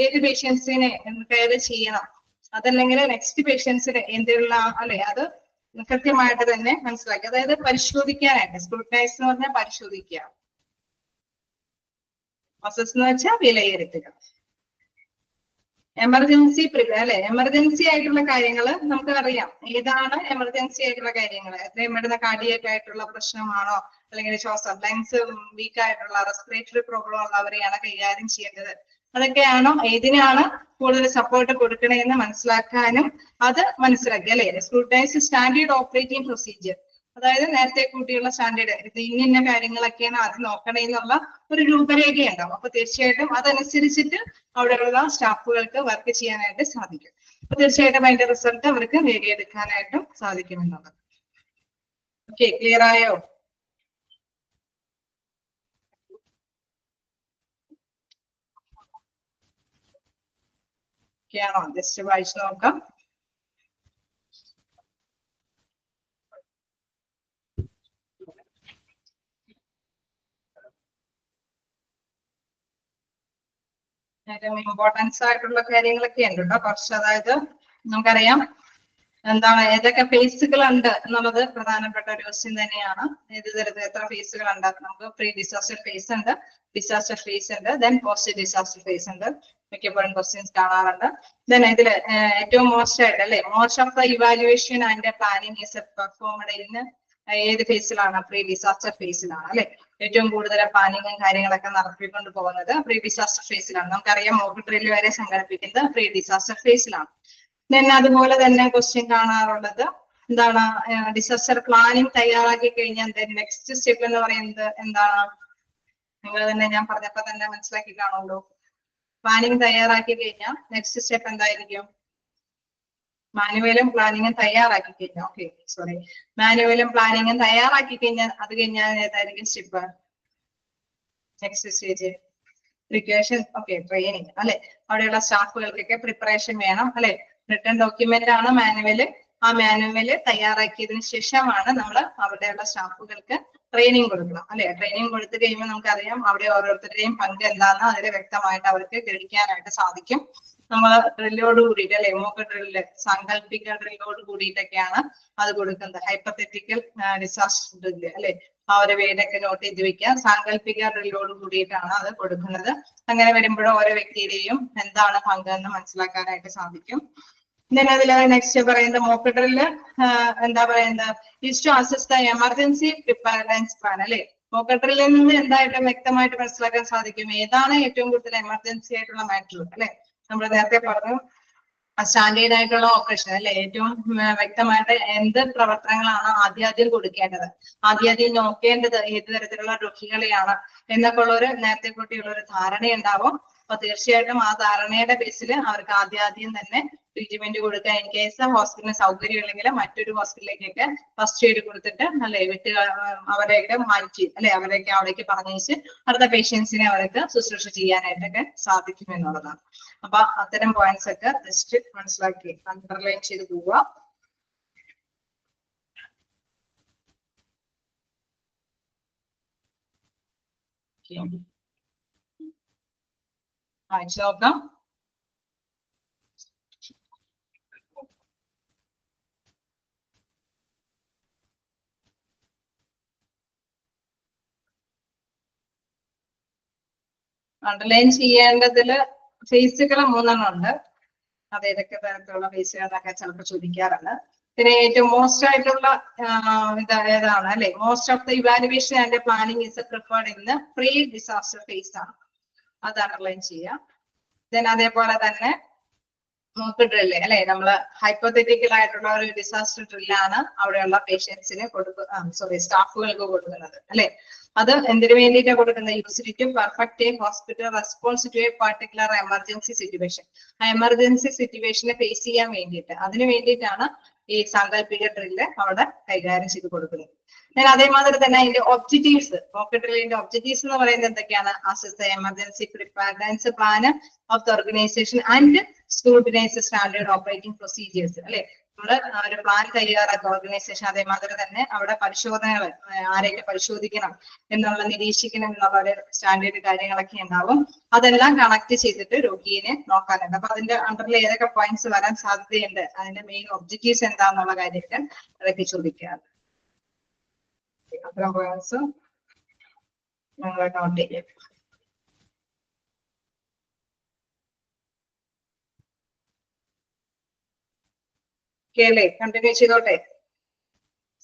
ഏത് പേഷ്യൻസിനെ കെയർ ചെയ്യണം അതല്ലെങ്കിൽ നെക്സ്റ്റ് പേഷ്യൻസിന് എന്തുള്ള അല്ലെ അത് കൃത്യമായിട്ട് തന്നെ മനസ്സിലാക്കി അതായത് പരിശോധിക്കാനായിട്ട് സ്ക്രൂട്ടനൈസ് എന്ന് പറഞ്ഞാൽ പരിശോധിക്കുക, അസസ് എന്ന് വെച്ചാൽ വിലയിരുത്തുക. എമർജൻസി അല്ലെ എമർജൻസി ആയിട്ടുള്ള കാര്യങ്ങൾ നമുക്ക് അറിയാം. ഏതാണ് എമർജൻസി ആയിട്ടുള്ള കാര്യങ്ങൾ? എത്രയും പെടുന്ന കാർഡിയക് ആയിട്ടുള്ള പ്രശ്നമാണോ അല്ലെങ്കിൽ ശ്വാസം ലങ്സ് വീക്ക് ആയിട്ടുള്ള റെസ്പിറേറ്ററി പ്രോബ്ലം ഉള്ളവരെയാണ് കൈകാര്യം ചെയ്യേണ്ടത്. അതൊക്കെയാണോ ഏതിനാണ് കൂടുതൽ സപ്പോർട്ട് കൊടുക്കണേന്ന് മനസ്സിലാക്കാനും അത് മനസ്സിലാക്കി അല്ലെ. സ്ക്രൂട്ടനൈസ് സ്റ്റാൻഡേർഡ് ഓപ്പറേറ്റിംഗ് പ്രൊസീജിയർ അതായത് നേരത്തെ കൂട്ടിയുള്ള സ്റ്റാൻഡേർഡ് ഇന്ന കാര്യങ്ങളൊക്കെയാണ് അത് നോക്കണേന്നുള്ള ഒരു രൂപരേഖയുണ്ടാവും. അപ്പൊ തീർച്ചയായിട്ടും അതനുസരിച്ചിട്ട് അവിടെയുള്ള സ്റ്റാഫുകൾക്ക് വർക്ക് ചെയ്യാനായിട്ട് സാധിക്കും. അപ്പൊ തീർച്ചയായിട്ടും അതിന്റെ റിസൾട്ട് അവർക്ക് നേടിയെടുക്കാനായിട്ടും സാധിക്കുമെന്നുള്ളത്. ഓക്കെ, ക്ലിയർ ആയോ? ആണോ? ജസ്റ്റ് വായിച്ചു നോക്കാം. ഏറ്റവും ഇമ്പോർട്ടൻസ് ആയിട്ടുള്ള കാര്യങ്ങളൊക്കെ ഉണ്ട് കേട്ടോ കുറച്ച്. അതായത് നമുക്കറിയാം എന്താണ് ഏതൊക്കെ ഫേസുകൾ ഉണ്ട് എന്നുള്ളത് പ്രധാനപ്പെട്ട ഒരു ക്വസ്റ്റ്യൻ തന്നെയാണ്. ഏത് തരത്തിൽ എത്ര ഫേസുകൾ ഉണ്ട്? നമുക്ക് പ്രീ ഡിസാസ്റ്റർ ഫേസ് ഉണ്ട്, ഡിസാസ്റ്റർ ഫേസ് ഉണ്ട്, ദെൻ പോസ്റ്റ് ഡിസാസ്റ്റർ ഫേസ് ഉണ്ട്. മിക്കപ്പോഴും ക്വസ്റ്റ്യൻസ് കാണാറുണ്ട്. ദെൻ ഇതിൽ ഏറ്റവും മോസ്റ്റ് ആയിട്ട് അല്ലെ, most of the evaluation and planning is performed in ഏത് ഫേസിലാണ്? പ്രീ ഡിസാസ്റ്റർ ഫേസിലാണ് അല്ലെ. ഏറ്റവും കൂടുതൽ പ്ലാനിങ്ങും കാര്യങ്ങളൊക്കെ നടത്തിക്കൊണ്ട് പോകുന്നത് പ്രീ ഡിസാസ്റ്റർ ഫേസിലാണ്. നമുക്കറിയാം മോക്ക് ഡ്രിൽ വരെ സംഘടിപ്പിക്കുന്നത് പ്രീ ഡിസാസ്റ്റർ ഫേസിലാണ്. ദെൻ അതുപോലെ തന്നെ ക്വസ്റ്റ്യൻ കാണാറുള്ളത് എന്താണ്? ഡിസാസ്റ്റർ പ്ലാനിങ് തയ്യാറാക്കി കഴിഞ്ഞാൽ നെക്സ്റ്റ് സ്റ്റെപ്പ് എന്ന് പറയുന്നത് എന്താണ്? നിങ്ങൾ തന്നെ ഞാൻ പറഞ്ഞപ്പോ തന്നെ മനസ്സിലാക്കി കാണുമല്ലോ. പ്ലാനിങ് തയ്യാറാക്കി കഴിഞ്ഞാൽ നെക്സ്റ്റ് സ്റ്റെപ്പ് എന്തായിരിക്കും? മാനുവലും പ്ലാനിങ്ങും തയ്യാറാക്കി കഴിഞ്ഞാൽ മാനുവലും പ്ലാനിങ്ങും തയ്യാറാക്കി കഴിഞ്ഞാൽ അത് കഴിഞ്ഞാൽ ഏതായിരിക്കും step? Next stage preparation. Training അല്ലെ. അവിടെയുള്ള സ്റ്റാഫുകൾക്കൊക്കെ പ്രിപ്പറേഷൻ വേണം അല്ലെ. റിട്ടേൺ ഡോക്യുമെന്റ് ആണ് മാനുവല്. ആ മാനുവല് തയ്യാറാക്കിയതിനു ശേഷമാണ് നമ്മൾ അവിടെയുള്ള സ്റ്റാഫുകൾക്ക് ട്രെയിനിങ് കൊടുക്കണം അല്ലെ. ട്രെയിനിങ് കൊടുത്തു കഴിയുമ്പോൾ നമുക്കറിയാം അവിടെ ഓരോരുത്തരുടെയും പങ്ക് എന്താണെന്ന് അതിൽ വ്യക്തമായിട്ട് അവർക്ക് ഗ്രഹിക്കാനായിട്ട് സാധിക്കും. നമ്മൾ ഡ്രില്ലോട് കൂടിയിട്ട് അല്ലെ, മോക്ക് ഡ്രില്ല്, സാങ്കല്പിക ഡ്രില്ലോട് കൂടിയിട്ടൊക്കെയാണ് അത് കൊടുക്കുന്നത്. ഹൈപ്പത്തറ്റിക്കൽ ഡിസാസ്റ്റർ ഡ്രില്ല് അല്ലെ, ആ ഒരു പേരൊക്കെ നോട്ട് ചെയ്ത് വെക്കുക. സാങ്കല്പിക ഡ്രില്ലോട് കൂടിയിട്ടാണ് അത് കൊടുക്കുന്നത്. അങ്ങനെ വരുമ്പോഴും ഓരോ വ്യക്തിയുടെയും എന്താണ് പങ്ക് എന്ന് മനസ്സിലാക്കാനായിട്ട് സാധിക്കും. then അതില് നെക്സ്റ്റ് പറയുന്നത് മോക്ക് ഡ്രില്ല് എന്താ പറയുന്നത്? Is to assess the emergency preparedness plan അല്ലെ. മോക്ക് ഡ്രില്ലിൽ നിന്ന് എന്തായിട്ടും വ്യക്തമായിട്ട് മനസ്സിലാക്കാൻ സാധിക്കും ഏതാണ് ഏറ്റവും കൂടുതൽ എമർജൻസി ആയിട്ടുള്ള മാറ്റർ അല്ലെ. നമ്മൾ നേരത്തെ പറഞ്ഞു സ്റ്റാൻഡേർഡ് ആയിട്ടുള്ള ഓപ്പറേഷൻ അല്ലെ. ഏറ്റവും വ്യക്തമായിട്ട് എന്ത് പ്രവർത്തനങ്ങളാണ് ആദ്യം കൊടുക്കേണ്ടത്, ആദ്യം നോക്കേണ്ടത് ഏത് തരത്തിലുള്ള രോഗികളെയാണ് എന്നൊക്കെ ഉള്ളൊരു നേരത്തെ കൂട്ടിയുള്ള ഒരു ധാരണയുണ്ടാവും. അപ്പൊ തീർച്ചയായിട്ടും ആ ധാരണയുടെ ബേസിൽ അവർക്ക് ആദ്യം തന്നെ ട്രീറ്റ്മെന്റ് കൊടുക്കുക. ഇൻ കേസ് ഹോസ്പിറ്റലിന് സൗകര്യം ഇല്ലെങ്കിൽ മറ്റൊരു ഹോസ്പിറ്റലിലേക്കൊക്കെ ഫസ്റ്റ് എയ്ഡ് കൊടുത്തിട്ട് അല്ലെ വിട്ട് അവരെയൊക്കെ മാറ്റി അല്ലെ, അവരെയൊക്കെ അവിടേക്ക് പറഞ്ഞയച്ച് അടുത്ത പേഷ്യൻസിനെ അവർക്ക് ശുശ്രൂഷ ചെയ്യാനായിട്ടൊക്കെ സാധിക്കും എന്നുള്ളതാണ്. അപ്പൊ അത്തരം പോയിന്റ്സ് ഒക്കെ ജസ്റ്റ് മനസ്സിലാക്കി അണ്ടർലൈൻ ചെയ്ത് പോവുക. അയച്ചു നോക്കാം. അണ്ടർലൈൻ ചെയ്യേണ്ടതില് ഫേസുകൾ 3 ഉണ്ട്. അത് ഏതൊക്കെ തരത്തിലുള്ള ഫേസുകളൊക്കെ ചിലപ്പോൾ ചോദിക്കാറുണ്ട്. പിന്നെ ഏറ്റവും മോസ്റ്റ് ആയിട്ടുള്ള ഏതാണ് അല്ലെ? Most of the evaluation and planning is preferred in pre disaster phase ആണ്. അത് അണ്ടർലൈൻ ചെയ്യാം. ദെൻ അതേപോലെ തന്നെ മോക്ക് ഡ്രില്ല് അല്ലെ, നമ്മള് ഹൈപ്പോത്തറ്റിക്കൽ ആയിട്ടുള്ള ഒരു ഡിസാസ്റ്റർ ഡ്രില്ലാണ് അവിടെയുള്ള പേഷ്യൻസിന് സ്റ്റാഫുകൾക്ക് കൊടുക്കുന്നത് അല്ലെ. അത് എന്തിനു വേണ്ടിയിട്ടാണ് കൊടുക്കുന്നത്? Used to perfect hospital response to a particular emergency situation. ആ എമർജൻസി സിറ്റുവേഷനെ ഫേസ് ചെയ്യാൻ വേണ്ടിയിട്ട്, അതിനു വേണ്ടിയിട്ടാണ് ഈ സാങ്കല്പിക ഡ്രില്ല് അവിടെ കൈകാര്യം ചെയ്ത് കൊടുക്കുന്നത്. ഞാൻ അതേമാതിരി തന്നെ അതിന്റെ ഒബ്ജക്റ്റീവ്സ്, മോക്ക് ഡ്രില്ലിന്റെ ഒബ്ജക്റ്റീവ്സ് എന്ന് പറയുന്നത് എന്തൊക്കെയാണ്? Assess the emergency preparedness plan of the organisation and scrutinise standard operating procedures അല്ലെ. നമ്മള് ഒരു പ്ലാൻ തയ്യാറാക്കുക ഓർഗനൈസേഷൻ. അതേമാതിരി തന്നെ അവിടെ പരിശോധനകൾ ആരെയൊക്കെ പരിശോധിക്കണം എന്നുള്ള, നിരീക്ഷിക്കണം എന്നുള്ള ഒരു സ്റ്റാൻഡേർഡ് കാര്യങ്ങളൊക്കെ ഉണ്ടാവും. അതെല്ലാം കണക്ട് ചെയ്തിട്ട് രോഗിയെ നോക്കാനുണ്ട്. അപ്പൊ അതിന്റെ അണ്ടറിൽ ഏതൊക്കെ പോയിന്റ്സ് വരാൻ സാധ്യതയുണ്ട്, അതിന്റെ മെയിൻ ഒബ്ജക്റ്റീവ്സ് എന്താന്നുള്ള കാര്യമൊക്കെ അതൊക്കെ ചോദിക്കാറ്. അത്തരം പോയിന്റ്സ് നിങ്ങൾ നോട്ട് ചെയ്യാം. കേളെ കണ്ടിന്യൂ ചെയ്തോട്ടെ.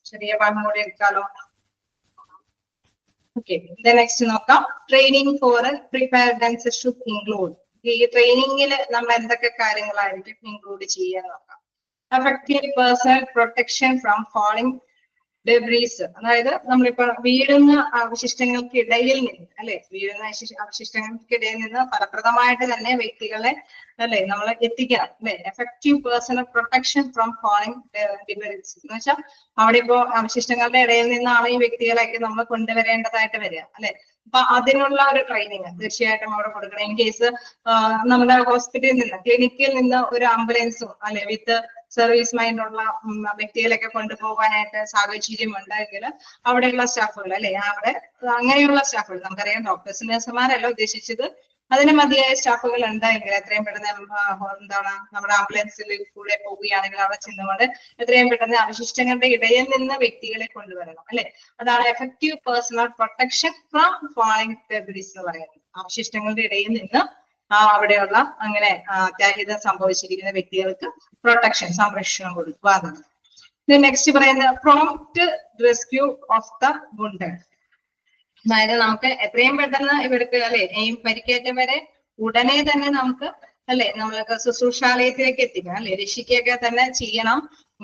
ചെറിയ ഭാഗം കൂടി എടുക്കാലോ. ഓക്കെ, നെക്സ്റ്റ് നോക്കാം. Training for preparedness should include. ഈ ട്രെയിനിങ്ങിൽ നമ്മൾ എന്തൊക്കെ കാര്യങ്ങളായിരിക്കും ഇൻക്ലൂഡ് ചെയ്യാൻ നോക്കാം. Effective personal protection from falling debris. അതായത് നമ്മളിപ്പോ വീഴുന്ന അവശിഷ്ടങ്ങൾക്കിടയിൽ നിന്ന് അല്ലെ, വീഴുന്ന അവശിഷ്ടങ്ങൾക്കിടയിൽ നിന്ന് ഫലപ്രദമായിട്ട് തന്നെ വ്യക്തികളെ അല്ലെ നമ്മൾ എത്തിക്കണം അല്ലെ. Effective personal protection from falling debris എന്ന് വെച്ചാൽ അവിടെ ഇപ്പോ അവശിഷ്ടങ്ങളുടെ ഇടയിൽ നിന്നാണ് ഈ വ്യക്തികളെയൊക്കെ നമ്മൾ കൊണ്ടുവരേണ്ടതായിട്ട് വരിക അല്ലെ. അപ്പൊ അതിനുള്ള ഒരു ട്രെയിനിങ് തീർച്ചയായിട്ടും അവിടെ കൊടുക്കണം. ഇൻ കേസ് നമ്മുടെ ഹോസ്പിറ്റലിൽ നിന്ന്, ക്ലിനിക്കിൽ നിന്ന് ഒരു ആംബുലൻസും അല്ലെ വിത്ത് സർവീസ് മൈൻഡുള്ള വ്യക്തികളൊക്കെ കൊണ്ടുപോകാനായിട്ട് സാഹചര്യം ഉണ്ടെങ്കിൽ അവിടെയുള്ള സ്റ്റാഫുകൾ അല്ലെ, അവിടെ അങ്ങനെയുള്ള സ്റ്റാഫുകൾ, നമുക്കറിയാം ഡോക്ടേഴ്സ് നഴ്സുമാരല്ല ഉദ്ദേശിച്ചത്, അതിന് മതിയായ സ്റ്റാഫുകൾ ഉണ്ടായെങ്കിൽ എത്രയും പെട്ടെന്ന് എന്താണ് നമ്മുടെ ആംബുലൻസിൽ കൂടെ പോവുകയാണെങ്കിൽ അവിടെ ചെന്നുകൊണ്ട് എത്രയും പെട്ടെന്ന് അവശിഷ്ടങ്ങളുടെ ഇടയിൽ നിന്ന് വ്യക്തികളെ കൊണ്ടുവരണം അല്ലെ. അതാണ് effective personal protection from falling debris എന്ന് പറയുന്നത്. അവശിഷ്ടങ്ങളുടെ ഇടയിൽ നിന്ന് അവിടെയുള്ള അങ്ങനെ അത്യാഹിതം സംഭവിച്ചിരിക്കുന്ന വ്യക്തികൾക്ക് പ്രൊട്ടക്ഷൻ സംരക്ഷണം കൊടുക്കുക എന്നാണ്. നെക്സ്റ്റ് പറയുന്നത് prompt rescue of the wounded. അതായത് നമുക്ക് എത്രയും പെട്ടെന്ന് ഇവർക്ക് അല്ലെ ഈ പരിക്കേറ്റവരെ ഉടനെ തന്നെ നമുക്ക് അല്ലെ നമ്മൾക്ക് ശുശ്രൂഷാലയത്തിലേക്ക് എത്തിക്കണം അല്ലെ, രക്ഷിക്കുകയൊക്കെ തന്നെ ചെയ്യണം.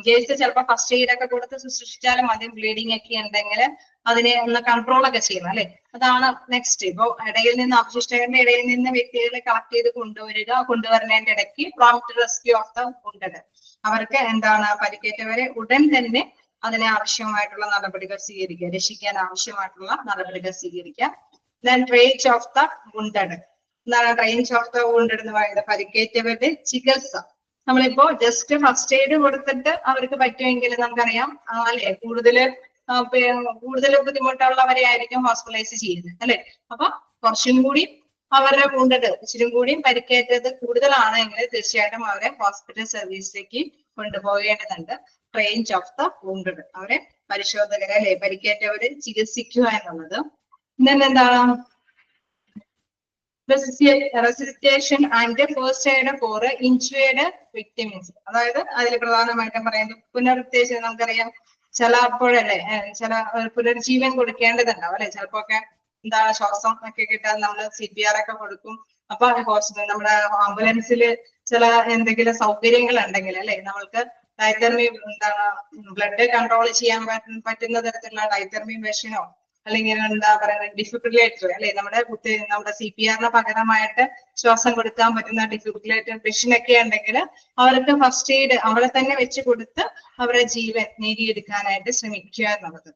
കേസ് ചിലപ്പോൾ ഫസ്റ്റ് എയ്ഡ് ഒക്കെ കൊടുത്ത് ശുശ്രൂഷിച്ചാലും ആദ്യം ബ്ലീഡിങ് ഒക്കെ ഉണ്ടെങ്കിൽ അതിനെ ഒന്ന് കൺട്രോൾ ഒക്കെ ചെയ്യണം അല്ലെ. അതാണ് നെക്സ്റ്റ്. ഇപ്പൊ ഇടയിൽ നിന്ന് അവശിഷ്ടങ്ങളുടെ ഇടയിൽ നിന്ന് വ്യക്തികളെ കളക്ട് ചെയ്ത് കൊണ്ടുവരുന്നതിന്റെ ഇടയ്ക്ക് prompt rescue of the wounded. അവർക്ക് എന്താണ് പരിക്കേറ്റവരെ ഉടൻ തന്നെ അതിന് ആവശ്യമായിട്ടുള്ള നടപടികൾ സ്വീകരിക്കുക, രക്ഷിക്കാൻ ആവശ്യമായിട്ടുള്ള നടപടികൾ സ്വീകരിക്കുക. Then range of the wounded. എന്താണ് റേഞ്ച് ഓഫ് ദ വുണ്ടഡ് എന്ന് പറയുന്നത്? പരിക്കേറ്റവരുടെ ചികിത്സ. നമ്മളിപ്പോ ജസ്റ്റ് ഫസ്റ്റ് എയ്ഡ് കൊടുത്തിട്ട് അവർക്ക് പറ്റുമെങ്കിൽ നമുക്കറിയാം അല്ലെ കൂടുതൽ ബുദ്ധിമുട്ടുള്ളവരെ ആയിരിക്കും ഹോസ്പിറ്റലൈസ് ചെയ്യുന്നത് അല്ലെ. അപ്പൊ കുറച്ചും കൂടി അവരുടെ വുണ്ടഡ് ഇച്ചിരി കൂടിയും പരിക്കേറ്റത് കൂടുതലാണെങ്കിൽ തീർച്ചയായിട്ടും അവരെ ഹോസ്പിറ്റൽ സർവീസിലേക്ക് കൊണ്ടുപോകേണ്ടതുണ്ട്. റേഞ്ച് ഓഫ് ദ വുണ്ടഡ്, അവരെ പരിശോധകരെ അല്ലെ പരിക്കേറ്റവരെ ചികിത്സിക്കുക എന്നുള്ളത്. എന്താണ് resuscitation and first aid for injured victims. അതായത് അതിൽ പ്രധാനമായിട്ടും പറയുന്നത് പുനരുത്തേജനം. നമുക്കറിയാം ചിലപ്പോഴല്ലേ ചില പുനർജീവൻ കൊടുക്കേണ്ടതുണ്ടാവും അല്ലെ. ചിലപ്പോ ഒക്കെ ശ്വാസം ഒക്കെ കിട്ടാൻ നമ്മൾ CPR ഒക്കെ കൊടുക്കും. അപ്പൊ നമ്മുടെ ആംബുലൻസിൽ ചില എന്തെങ്കിലും സൗകര്യങ്ങൾ ഉണ്ടെങ്കിൽ അല്ലെ നമ്മൾക്ക് ഡൈതർമി ബ്ലഡ് കൺട്രോൾ ചെയ്യാൻ പറ്റുന്ന തരത്തിലുള്ള ഡൈതർമി മെഷീനോ അല്ലെങ്കിൽ ഡിഫിബ്രിലേറ്റർ അല്ലെ നമ്മുടെ CPR പകരമായിട്ട് ശ്വാസം കൊടുക്കാൻ പറ്റുന്ന ഡിഫിബ്രിലേറ്റർ മെഷീനൊക്കെ ഉണ്ടെങ്കിൽ അവർക്ക് ഫസ്റ്റ് എയ്ഡ് അവിടെ തന്നെ വെച്ച് കൊടുത്ത് അവരുടെ ജീവൻ നേടിയെടുക്കാനായിട്ട് ശ്രമിക്കുക എന്നുള്ളത്.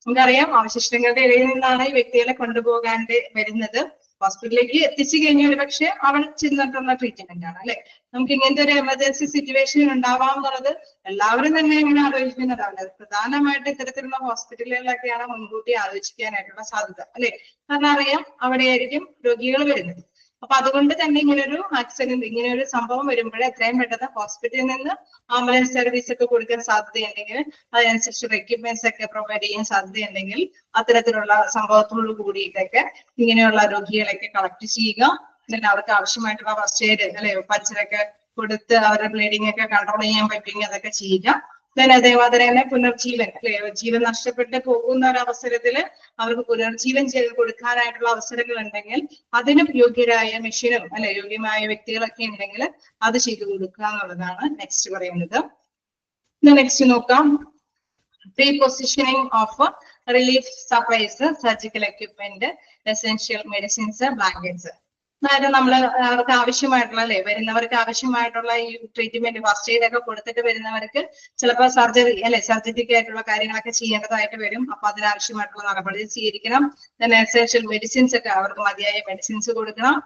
നമുക്കറിയാം അവശിഷ്ടങ്ങളുടെ ഇടയിൽ നിന്നാണ് ഈ വ്യക്തികളെ കൊണ്ടുപോകാണ്ട് വരുന്നത്. ഹോസ്പിറ്റലിലേക്ക് എത്തിച്ചു കഴിഞ്ഞാൽ പക്ഷെ അവിടെ ചെന്നിട്ടുള്ള ട്രീറ്റ്മെന്റ് ആണ് അല്ലെ. നമുക്ക് ഇങ്ങനത്തെ ഒരു എമർജൻസി സിറ്റുവേഷൻ ഉണ്ടാവാം എന്നുള്ളത് എല്ലാവരും തന്നെ ഇങ്ങനെ ആലോചിക്കുന്നതാണ്. പ്രധാനമായിട്ട് ഇത്തരത്തിലുള്ള ഹോസ്പിറ്റലുകളിലൊക്കെയാണ് മുൻകൂട്ടി ആലോചിക്കാനായിട്ടുള്ള സാധ്യത അല്ലെ. കാരണം അറിയാം അവിടെയായിരിക്കും രോഗികൾ വരുന്നത്. അപ്പൊ അതുകൊണ്ട് തന്നെ ഇങ്ങനൊരു ആക്സിഡന്റ് ഇങ്ങനെ ഒരു സംഭവം വരുമ്പോൾ എത്രയും പെട്ടെന്ന് ഹോസ്പിറ്റലിൽ നിന്ന് ആംബുലൻസ് സർവീസ് ഒക്കെ കൊടുക്കാൻ സാധ്യതയുണ്ടെങ്കിൽ അതിനനുസരിച്ചുള്ള എക്യുപ്മെന്റ്സ് ഒക്കെ പ്രൊവൈഡ് ചെയ്യാൻ സാധ്യതയുണ്ടെങ്കിൽ അത്തരത്തിലുള്ള സംഭവത്തോടു കൂടിയിട്ടൊക്കെ ഇങ്ങനെയുള്ള രോഗികളൊക്കെ കളക്ട് ചെയ്യുക. പിന്നെ അവർക്ക് ആവശ്യമായിട്ടുള്ള ഫസ്റ്റ് എയ്ഡ് അല്ലെ പഞ്ചറൊക്കെ കൊടുത്ത് അവരുടെ ബ്ലീഡിംഗ് ഒക്കെ കൺട്രോൾ ചെയ്യാൻ പറ്റുമെങ്കിൽ അതൊക്കെ ചെയ്യുക. അതേമാതിരി തന്നെ പുനർജീവൻ അല്ലെ ജീവൻ നഷ്ടപ്പെട്ട് പോകുന്ന ഒരു അവസരത്തിൽ അവർക്ക് പുനർജീവൻ ചെയ്ത് കൊടുക്കാനായിട്ടുള്ള അവസരങ്ങൾ ഉണ്ടെങ്കിൽ അതിനും യോഗ്യരായ മെഷീനും അല്ലെ യോഗ്യമായ വ്യക്തികളൊക്കെ ഉണ്ടെങ്കിൽ അത് ചെയ്തു കൊടുക്കുക എന്നുള്ളതാണ് നെക്സ്റ്റ് പറയുന്നത്. നെക്സ്റ്റ് നോക്കാം pre positioning of relief supplies, surgical equipment, essential medicines, blankets. അതായത് അവർക്ക് ആവശ്യമായിട്ടുള്ള അല്ലെ വരുന്നവർക്ക് ആവശ്യമായിട്ടുള്ള ഈ ട്രീറ്റ്മെന്റ് ഫസ്റ്റ് എയ്ഡ് ഒക്കെ കൊടുത്തിട്ട് വരുന്നവർക്ക് ചിലപ്പോൾ സർജറിക്ക് ആയിട്ടുള്ള കാര്യങ്ങളൊക്കെ ചെയ്യേണ്ടതായിട്ട് വരും. അപ്പൊ അതിനാവശ്യമായിട്ടുള്ള നടപടി സ്വീകരിക്കണം. എസെൻഷ്യൽ മെഡിസിൻസ് ഒക്കെ അവർക്ക് മതിയായ മെഡിസിൻസ് കൊടുക്കണം.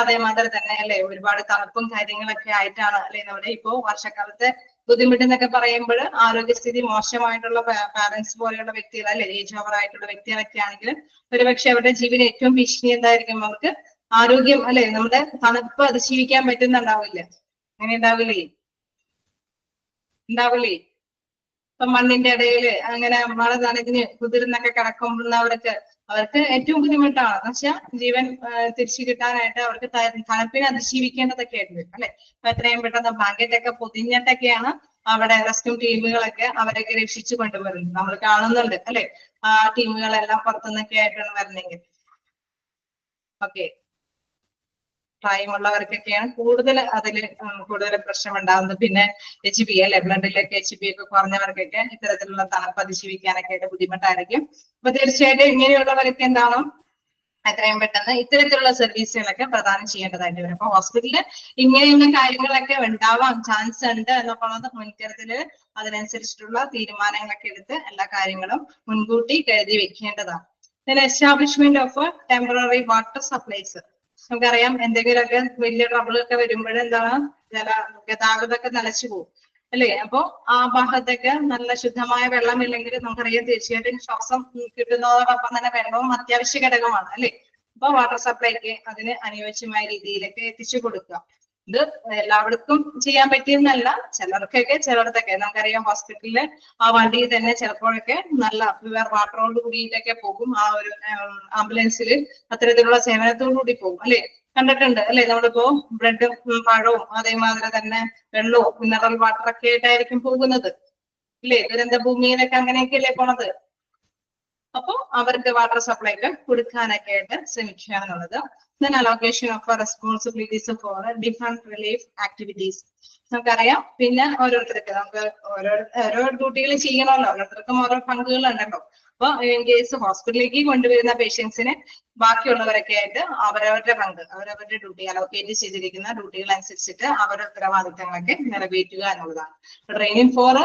അതേമാതിരി തന്നെ അല്ലെ ഒരുപാട് തണുപ്പും കാര്യങ്ങളൊക്കെ ആയിട്ടാണ് അല്ലെ നമ്മുടെ ഇപ്പോ വർഷക്കാലത്തെ ബുദ്ധിമുട്ടെന്നൊക്കെ പറയുമ്പോൾ ആരോഗ്യസ്ഥിതി മോശമായിട്ടുള്ള പാരന്റ്സ് പോലെയുള്ള വ്യക്തികൾ അല്ലെ ഏജ് ഓവർ ആയിട്ടുള്ള വ്യക്തികളൊക്കെ ആണെങ്കിൽ ഒരുപക്ഷെ അവരുടെ ജീവന് ഏറ്റവും ഭീഷണി എന്തായിരിക്കും? അവർക്ക് ആരോഗ്യം അല്ലെ നമ്മുടെ തണുപ്പ് അതിജീവിക്കാൻ പറ്റുന്നുണ്ടാവില്ല. അങ്ങനെ ഉണ്ടാവില്ലേ? ഇപ്പൊ മണ്ണിന്റെ ഇടയിൽ അങ്ങനെ മഴ നനഞ്ഞ് കുതിർന്നൊക്കെ കിടക്കുന്നവർക്ക് അവർക്ക് ഏറ്റവും ബുദ്ധിമുട്ടാണ് എന്ന് വെച്ചാൽ ജീവൻ തിരിച്ചു കിട്ടാനായിട്ട് അവർക്ക് തണുപ്പിനെ അതിജീവിക്കേണ്ടതൊക്കെ ആയിട്ട് വരും അല്ലെ. അപ്പൊ എത്രയും പെട്ടെന്ന് ബ്ലാങ്കറ്റ് ഒക്കെ പൊതിഞ്ഞിട്ടൊക്കെയാണ് അവിടെ റെസ്ക്യൂ ടീമുകളൊക്കെ അവരൊക്കെ രക്ഷിച്ചു കൊണ്ടുവരുന്നത്. നമ്മൾ കാണുന്നുണ്ട് അല്ലെ ആ ടീമുകളെല്ലാം പുറത്തുനിന്നൊക്കെ ആയിട്ടാണ് വരുന്നെങ്കിൽ. ഓക്കെ, പ്രായമുള്ളവർക്കൊക്കെയാണ് കൂടുതൽ പ്രശ്നം ഉണ്ടാകുന്നത്. പിന്നെ HB അല്ലെ ബ്ലഡിലൊക്കെ HB ഒക്കെ കുറഞ്ഞവർക്കൊക്കെ ഇത്തരത്തിലുള്ള തണുപ്പ് അതിജീവിക്കാനൊക്കെ ആയിട്ട് ബുദ്ധിമുട്ടായിരിക്കും. അപ്പൊ തീർച്ചയായിട്ടും ഇങ്ങനെയുള്ളവർക്ക് എന്താണ് എത്രയും പെട്ടെന്ന് ഇത്തരത്തിലുള്ള സർവീസുകളൊക്കെ പ്രദാനം ചെയ്യേണ്ടതായിട്ട് വരും. അപ്പൊ ഹോസ്പിറ്റലിൽ ഇങ്ങനെയുള്ള കാര്യങ്ങളൊക്കെ ഉണ്ടാവാൻ ചാൻസ് ഉണ്ട് എന്നുള്ളത് മുൻകരുതല് അതിനനുസരിച്ചിട്ടുള്ള തീരുമാനങ്ങളൊക്കെ എടുത്ത് എല്ലാ കാര്യങ്ങളും മുൻകൂട്ടി കരുതി വെക്കേണ്ടതാണ്. Establishment of temporary water supplies. നമുക്കറിയാം എന്തെങ്കിലുമൊക്കെ വലിയ ട്രബിളൊക്കെ വരുമ്പോൾ എന്താണ് ഗതാഗതമൊക്കെ നിലച്ചു പോകും അല്ലെ. അപ്പൊ ആ ഭാഗത്തൊക്കെ നല്ല ശുദ്ധമായ വെള്ളമില്ലെങ്കിൽ നമുക്കറിയാം തീർച്ചയായിട്ടും ശ്വാസം കിട്ടുന്നതോടൊപ്പം തന്നെ വെള്ളവും അത്യാവശ്യ ഘടകമാണ് അല്ലെ. അപ്പൊ വാട്ടർ സപ്ലൈക്ക് അതിന് അനുയോജ്യമായ രീതിയിലൊക്കെ എത്തിച്ചു കൊടുക്കുക. ഇത് എല്ലാവർക്കും ചെയ്യാൻ പറ്റിയെന്നല്ല, ചിലയിടത്തൊക്കെ നമുക്കറിയാം ഹോസ്പിറ്റലില് ആ വണ്ടിയിൽ തന്നെ ചിലപ്പോഴൊക്കെ നല്ല പ്യുവർ വാട്ടറോട് കൂടിയിട്ടൊക്കെ പോകും. ആ ഒരു ആംബുലൻസിൽ അത്തരത്തിലുള്ള സേവനത്തോടു കൂടി പോകും അല്ലെ, കണ്ടിട്ടുണ്ട് അല്ലെ? നമ്മളിപ്പോ ബ്രെഡും പഴവും അതേമാതിരി തന്നെ വെള്ളവും മിനറൽ വാട്ടറൊക്കെ ആയിട്ടായിരിക്കും പോകുന്നത് ഇല്ലേ? ദുരന്ത ഭൂമിയിലൊക്കെ അങ്ങനെയൊക്കെയല്ലേ പോണത്. അപ്പൊ അവർക്ക് വാട്ടർ സപ്ലൈ ഒക്കെ കൊടുക്കാനൊക്കെ ആയിട്ട് ശ്രമിക്കുക എന്നുള്ളത്. Then allocation of responsibilities for different relief activities. നമുക്കറിയാം പിന്നെ ഓരോരുത്തർക്ക് നമുക്ക് ഓരോ ഡ്യൂട്ടികൾ ചെയ്യണമല്ലോ, ഓരോരുത്തർക്കും ഓരോ പങ്കുകൾ ഉണ്ടല്ലോ. അപ്പൊ ഇൻ കേസ് ഹോസ്പിറ്റലിലേക്ക് കൊണ്ടുവരുന്ന പേഷ്യൻസിന് ബാക്കിയുള്ളവരൊക്കെ ആയിട്ട് അവരവരുടെ പങ്ക്, അവരവരുടെ ഡ്യൂട്ടി അലോക്കേറ്റ് ചെയ്തിരിക്കുന്ന ഡ്യൂട്ടികൾ അനുസരിച്ചിട്ട് അവരുടെ ഉത്തരവാദിത്തങ്ങളൊക്കെ നിറവേറ്റുക എന്നുള്ളതാണ്. ട്രെയിനിങ് ഫോർ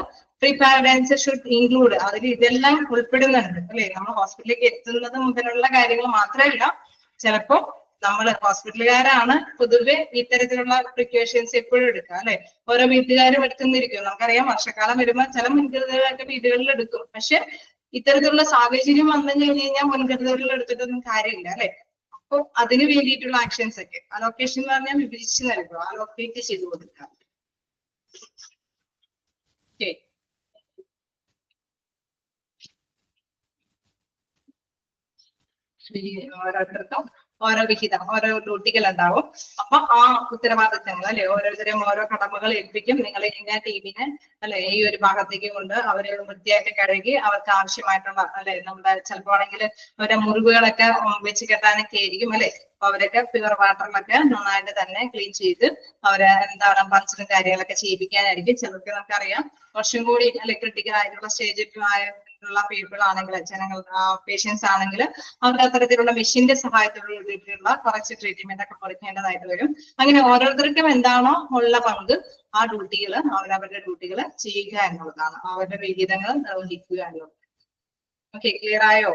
പ്രിപ്പാരൻസ് ഷുഡ് ഇൻക്ലൂഡ്, അതിൽ ഇതെല്ലാം ഉൾപ്പെടുന്നുണ്ട് അല്ലെ? നമ്മൾ ഹോസ്പിറ്റലിലേക്ക് എത്തുന്നത് മുതലുള്ള കാര്യങ്ങൾ മാത്രമല്ല, ചിലപ്പോ നമ്മൾ ഹോസ്പിറ്റലുകാരാണ് പൊതുവെ ഇത്തരത്തിലുള്ള പ്രിക്കോഷൻസ് എപ്പോഴും എടുക്കുക അല്ലെ? ഓരോ വീട്ടുകാരും എടുക്കുന്നിരിക്കും. നമുക്കറിയാം വർഷക്കാലം വരുമ്പോൾ ചില മുൻകരുതലുകളൊക്കെ വീടുകളിൽ എടുക്കും. പക്ഷെ ഇത്തരത്തിലുള്ള സാഹചര്യം വന്നു കഴിഞ്ഞാൽ മുൻകരുതലുകൾ എടുത്തിട്ടൊന്നും കാര്യമില്ല അല്ലെ? അപ്പൊ അതിന് വേണ്ടിയിട്ടുള്ള ആക്ഷൻസ് ഒക്കെ അലോക്കേഷൻ എന്ന് പറഞ്ഞാൽ വിഭജിച്ച് നൽകുക, അലോക്കേറ്റ് ചെയ്ത് കൊടുക്കുക. ഓക്കെ, ഓരോരുത്തർക്കും ഓരോ വിഹിതം, ഓരോ ഡ്യൂട്ടികൾ ഉണ്ടാവും. അപ്പൊ ആ ഉത്തരവാദിത്തങ്ങൾ അല്ലെ, ഓരോരുത്തരെയും ഓരോ കടമകൾ ഏൽപ്പിക്കും. നിങ്ങൾ ഇന്ന ടീമിനെ അല്ലെ ഈ ഒരു ഭാഗത്തേക്ക് കൊണ്ട് അവരെ വൃത്തിയായിട്ട് കഴുകി അവർക്ക് ആവശ്യമായിട്ടുള്ള അല്ലെ, നമ്മുടെ ചിലപ്പോ ആണെങ്കിൽ അവരുടെ മുറിവുകളൊക്കെ വെച്ച് കെട്ടാനൊക്കെ ആയിരിക്കും അല്ലെ, അപ്പൊ അവരൊക്കെ പ്യുവർ വാട്ടറിലൊക്കെ നന്നായിട്ട് തന്നെ ക്ലീൻ ചെയ്ത് അവരെ എന്താണ് പഞ്ചറും കാര്യങ്ങളൊക്കെ ചെയ്യിപ്പിക്കാനായിരിക്കും. ചിലർക്ക് നമുക്കറിയാം കുറച്ചും കൂടി അല്ലെ ക്രിട്ടിക്കൽ ആയിട്ടുള്ള സ്റ്റേജിലുള്ള പീപ്പിൾ ആണെങ്കിൽ, ജനങ്ങൾ പേഷ്യൻസ് ആണെങ്കിൽ അവർക്ക് അത്തരത്തിലുള്ള മെഷീന്റെ സഹായത്തോടുള്ള കുറച്ച് ട്രീറ്റ്മെന്റ് ഒക്കെ കൊടുക്കേണ്ടതായിട്ട് വരും. അങ്ങനെ ഓരോരുത്തർക്കും എന്താണോ ഉള്ള പങ്ക് ആ ഡ്യൂട്ടികൾ അവരവരുടെ ഡ്യൂട്ടികൾ ചെയ്യുക എന്നുള്ളതാണ്, അവരുടെ വിഹിതങ്ങൾ നിർവഹിക്കുക എന്നുള്ളത്. ഓക്കെ, ക്ലിയർ ആയോ?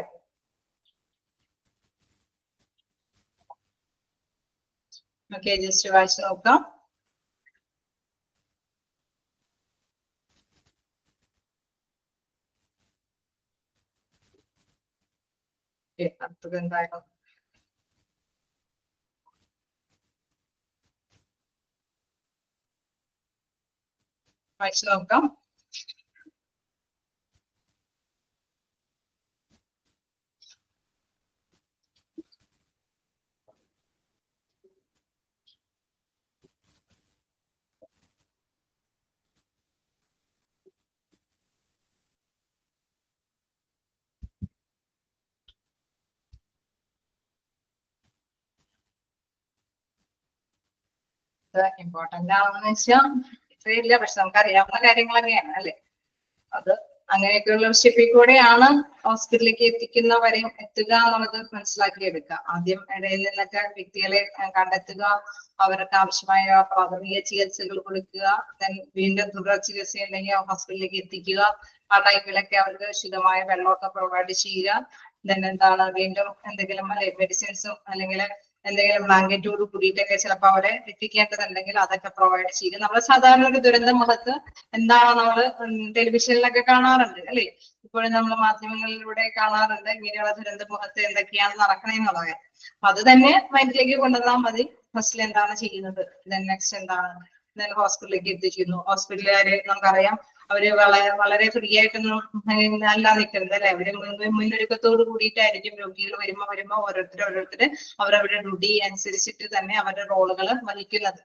ഓക്കെ, ജസ്റ്റ് വായിച്ചു നോക്കാം. അടുത്തത് എന്തായാലും വായിച്ചു നോക്കാം. ഇമ്പോർട്ടന്റ് ആണെന്ന് വെച്ചാൽ ഇത്രയില്ല, പക്ഷെ നമുക്ക് അറിയാവുന്ന കാര്യങ്ങൾ തന്നെയാണ് അല്ലെ? അത് അങ്ങനെയൊക്കെയുള്ള സ്റ്റെപ്പിൽ കൂടെയാണ് ഹോസ്പിറ്റലിലേക്ക് എത്തിക്കുന്നവരെയും എത്തുക എന്നുള്ളത് മനസ്സിലാക്കിയെടുക്കുക. ആദ്യം ഇടയിൽ നിന്നൊക്കെ വ്യക്തികളെ കണ്ടെത്തുക, അവർക്ക് ആവശ്യമായ പ്രാഥമിക ചികിത്സകൾ കൊടുക്കുക, വീണ്ടും തുടർ ചികിത്സ ഉണ്ടെങ്കിൽ ഹോസ്പിറ്റലിലേക്ക് എത്തിക്കുക, ആ ടൈമിലൊക്കെ അവർക്ക് ശുദ്ധമായ വെള്ളമൊക്കെ പ്രൊവൈഡ് ചെയ്യുക. എന്താണ് വീണ്ടും എന്തെങ്കിലും അല്ലെ മെഡിസിൻസും അല്ലെങ്കിൽ എന്തെങ്കിലും ബ്ലാങ്കറ്റോട് കൂടിയിട്ടൊക്കെ ചിലപ്പോൾ അവരെ എത്തിക്കേണ്ടതുണ്ടെങ്കിൽ അതൊക്കെ പ്രൊവൈഡ് ചെയ്യുക. നമ്മൾ സാധാരണ ഒരു ദുരന്ത മുഖത്ത് എന്താണോ നമ്മൾ ടെലിവിഷനിലൊക്കെ കാണാറുണ്ട് അല്ലെ, ഇപ്പോഴും നമ്മൾ മാധ്യമങ്ങളിലൂടെ കാണാറുണ്ട് ഇങ്ങനെയുള്ള ദുരന്ത മുഖത്ത് എന്തൊക്കെയാണ് നടക്കണെന്നുള്ളത്. അപ്പൊ അത് തന്നെ മൈൻഡിലേക്ക് കൊണ്ടുവന്നാൽ മതി. ഫസ്റ്റിൽ എന്താണ് ചെയ്യുന്നത്, നെക്സ്റ്റ് എന്താണ്, ഹോസ്പിറ്റലിലേക്ക് എത്തിക്കുന്നു. ഹോസ്പിറ്റലുകാര് നമുക്കറിയാം അവര് വളരെ ഫ്രീ ആയിട്ടൊന്നും അല്ല നിൽക്കുന്നത് അല്ലെ, അവര് മുന്നൊരുക്കത്തോട് കൂടിയിട്ടായിരിക്കും രോഗികൾ വരുമ്പോ ഓരോരുത്തര് അവരവരുടെ ഡ്യൂട്ടി അനുസരിച്ചിട്ട് തന്നെ അവരുടെ റോളുകൾ വഹിക്കുന്നത്.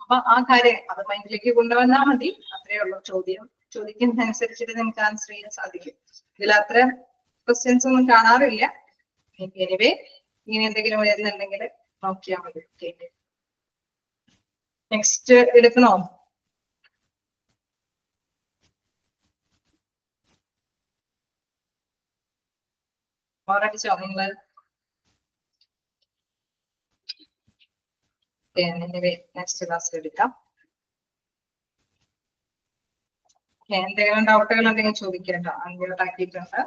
അപ്പൊ ആ കാര്യം അത് മൈൻഡിലേക്ക് കൊണ്ടുവന്നാൽ മതി. അത്രേ ഉള്ളൂ. ചോദിക്കുന്നതനുസരിച്ചിട്ട് നിങ്ങൾക്ക് ആൻസർ ചെയ്യാൻ സാധിക്കും. ഇതിൽ അത്ര ക്വസ്റ്റ്യൻസ് ഒന്നും കാണാറില്ല. എനിവേ ഇങ്ങനെ എന്തെങ്കിലും വരുന്നുണ്ടെങ്കിൽ നോക്കിയാൽ മതി. നെക്സ്റ്റ് എടുക്കണോ? ഓരടിച്ചോ നിങ്ങള്? നെക്സ്റ്റ് ക്ലാസ്സിൽ എടുക്കാം. എന്തെങ്കിലും ഡൗട്ടുകൾ എന്തെങ്കിലും ചോദിക്കട്ടോ? അൺമ്യൂട്ട് ആക്കിയിട്ടുണ്ട്.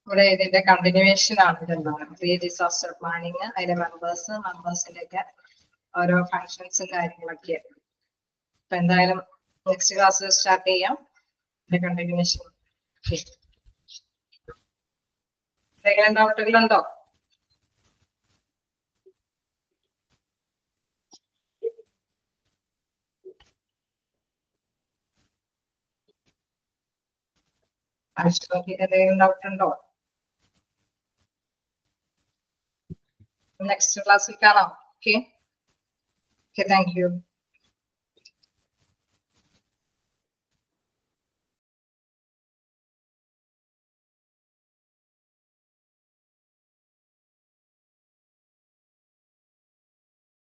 ഇവിടെ ഇതിന്റെ കണ്ടിന്യൂവേഷൻ ആണ് ഇതെന്താണ് പ്രീ ഡിസാസ്റ്റർ പ്ലാനിങ്, അതിന്റെ മെമ്പേഴ്സിന്റെ ഒക്കെ ഓരോ ഫങ്ഷൻസും കാര്യങ്ങളൊക്കെ. അപ്പൊ എന്തായാലും നെക്സ്റ്റ് ക്ലാസ് സ്റ്റാർട്ട് ചെയ്യാം കണ്ടിന്യൂവേഷൻ. എന്തെങ്കിലും ഡൗട്ടുകളുണ്ടോ? എന്തെങ്കിലും ഡൗട്ട് ഉണ്ടോ? നെക്സ്റ്റ് ക്ലാസ്സിൽ കാണാം. Okay, thank you.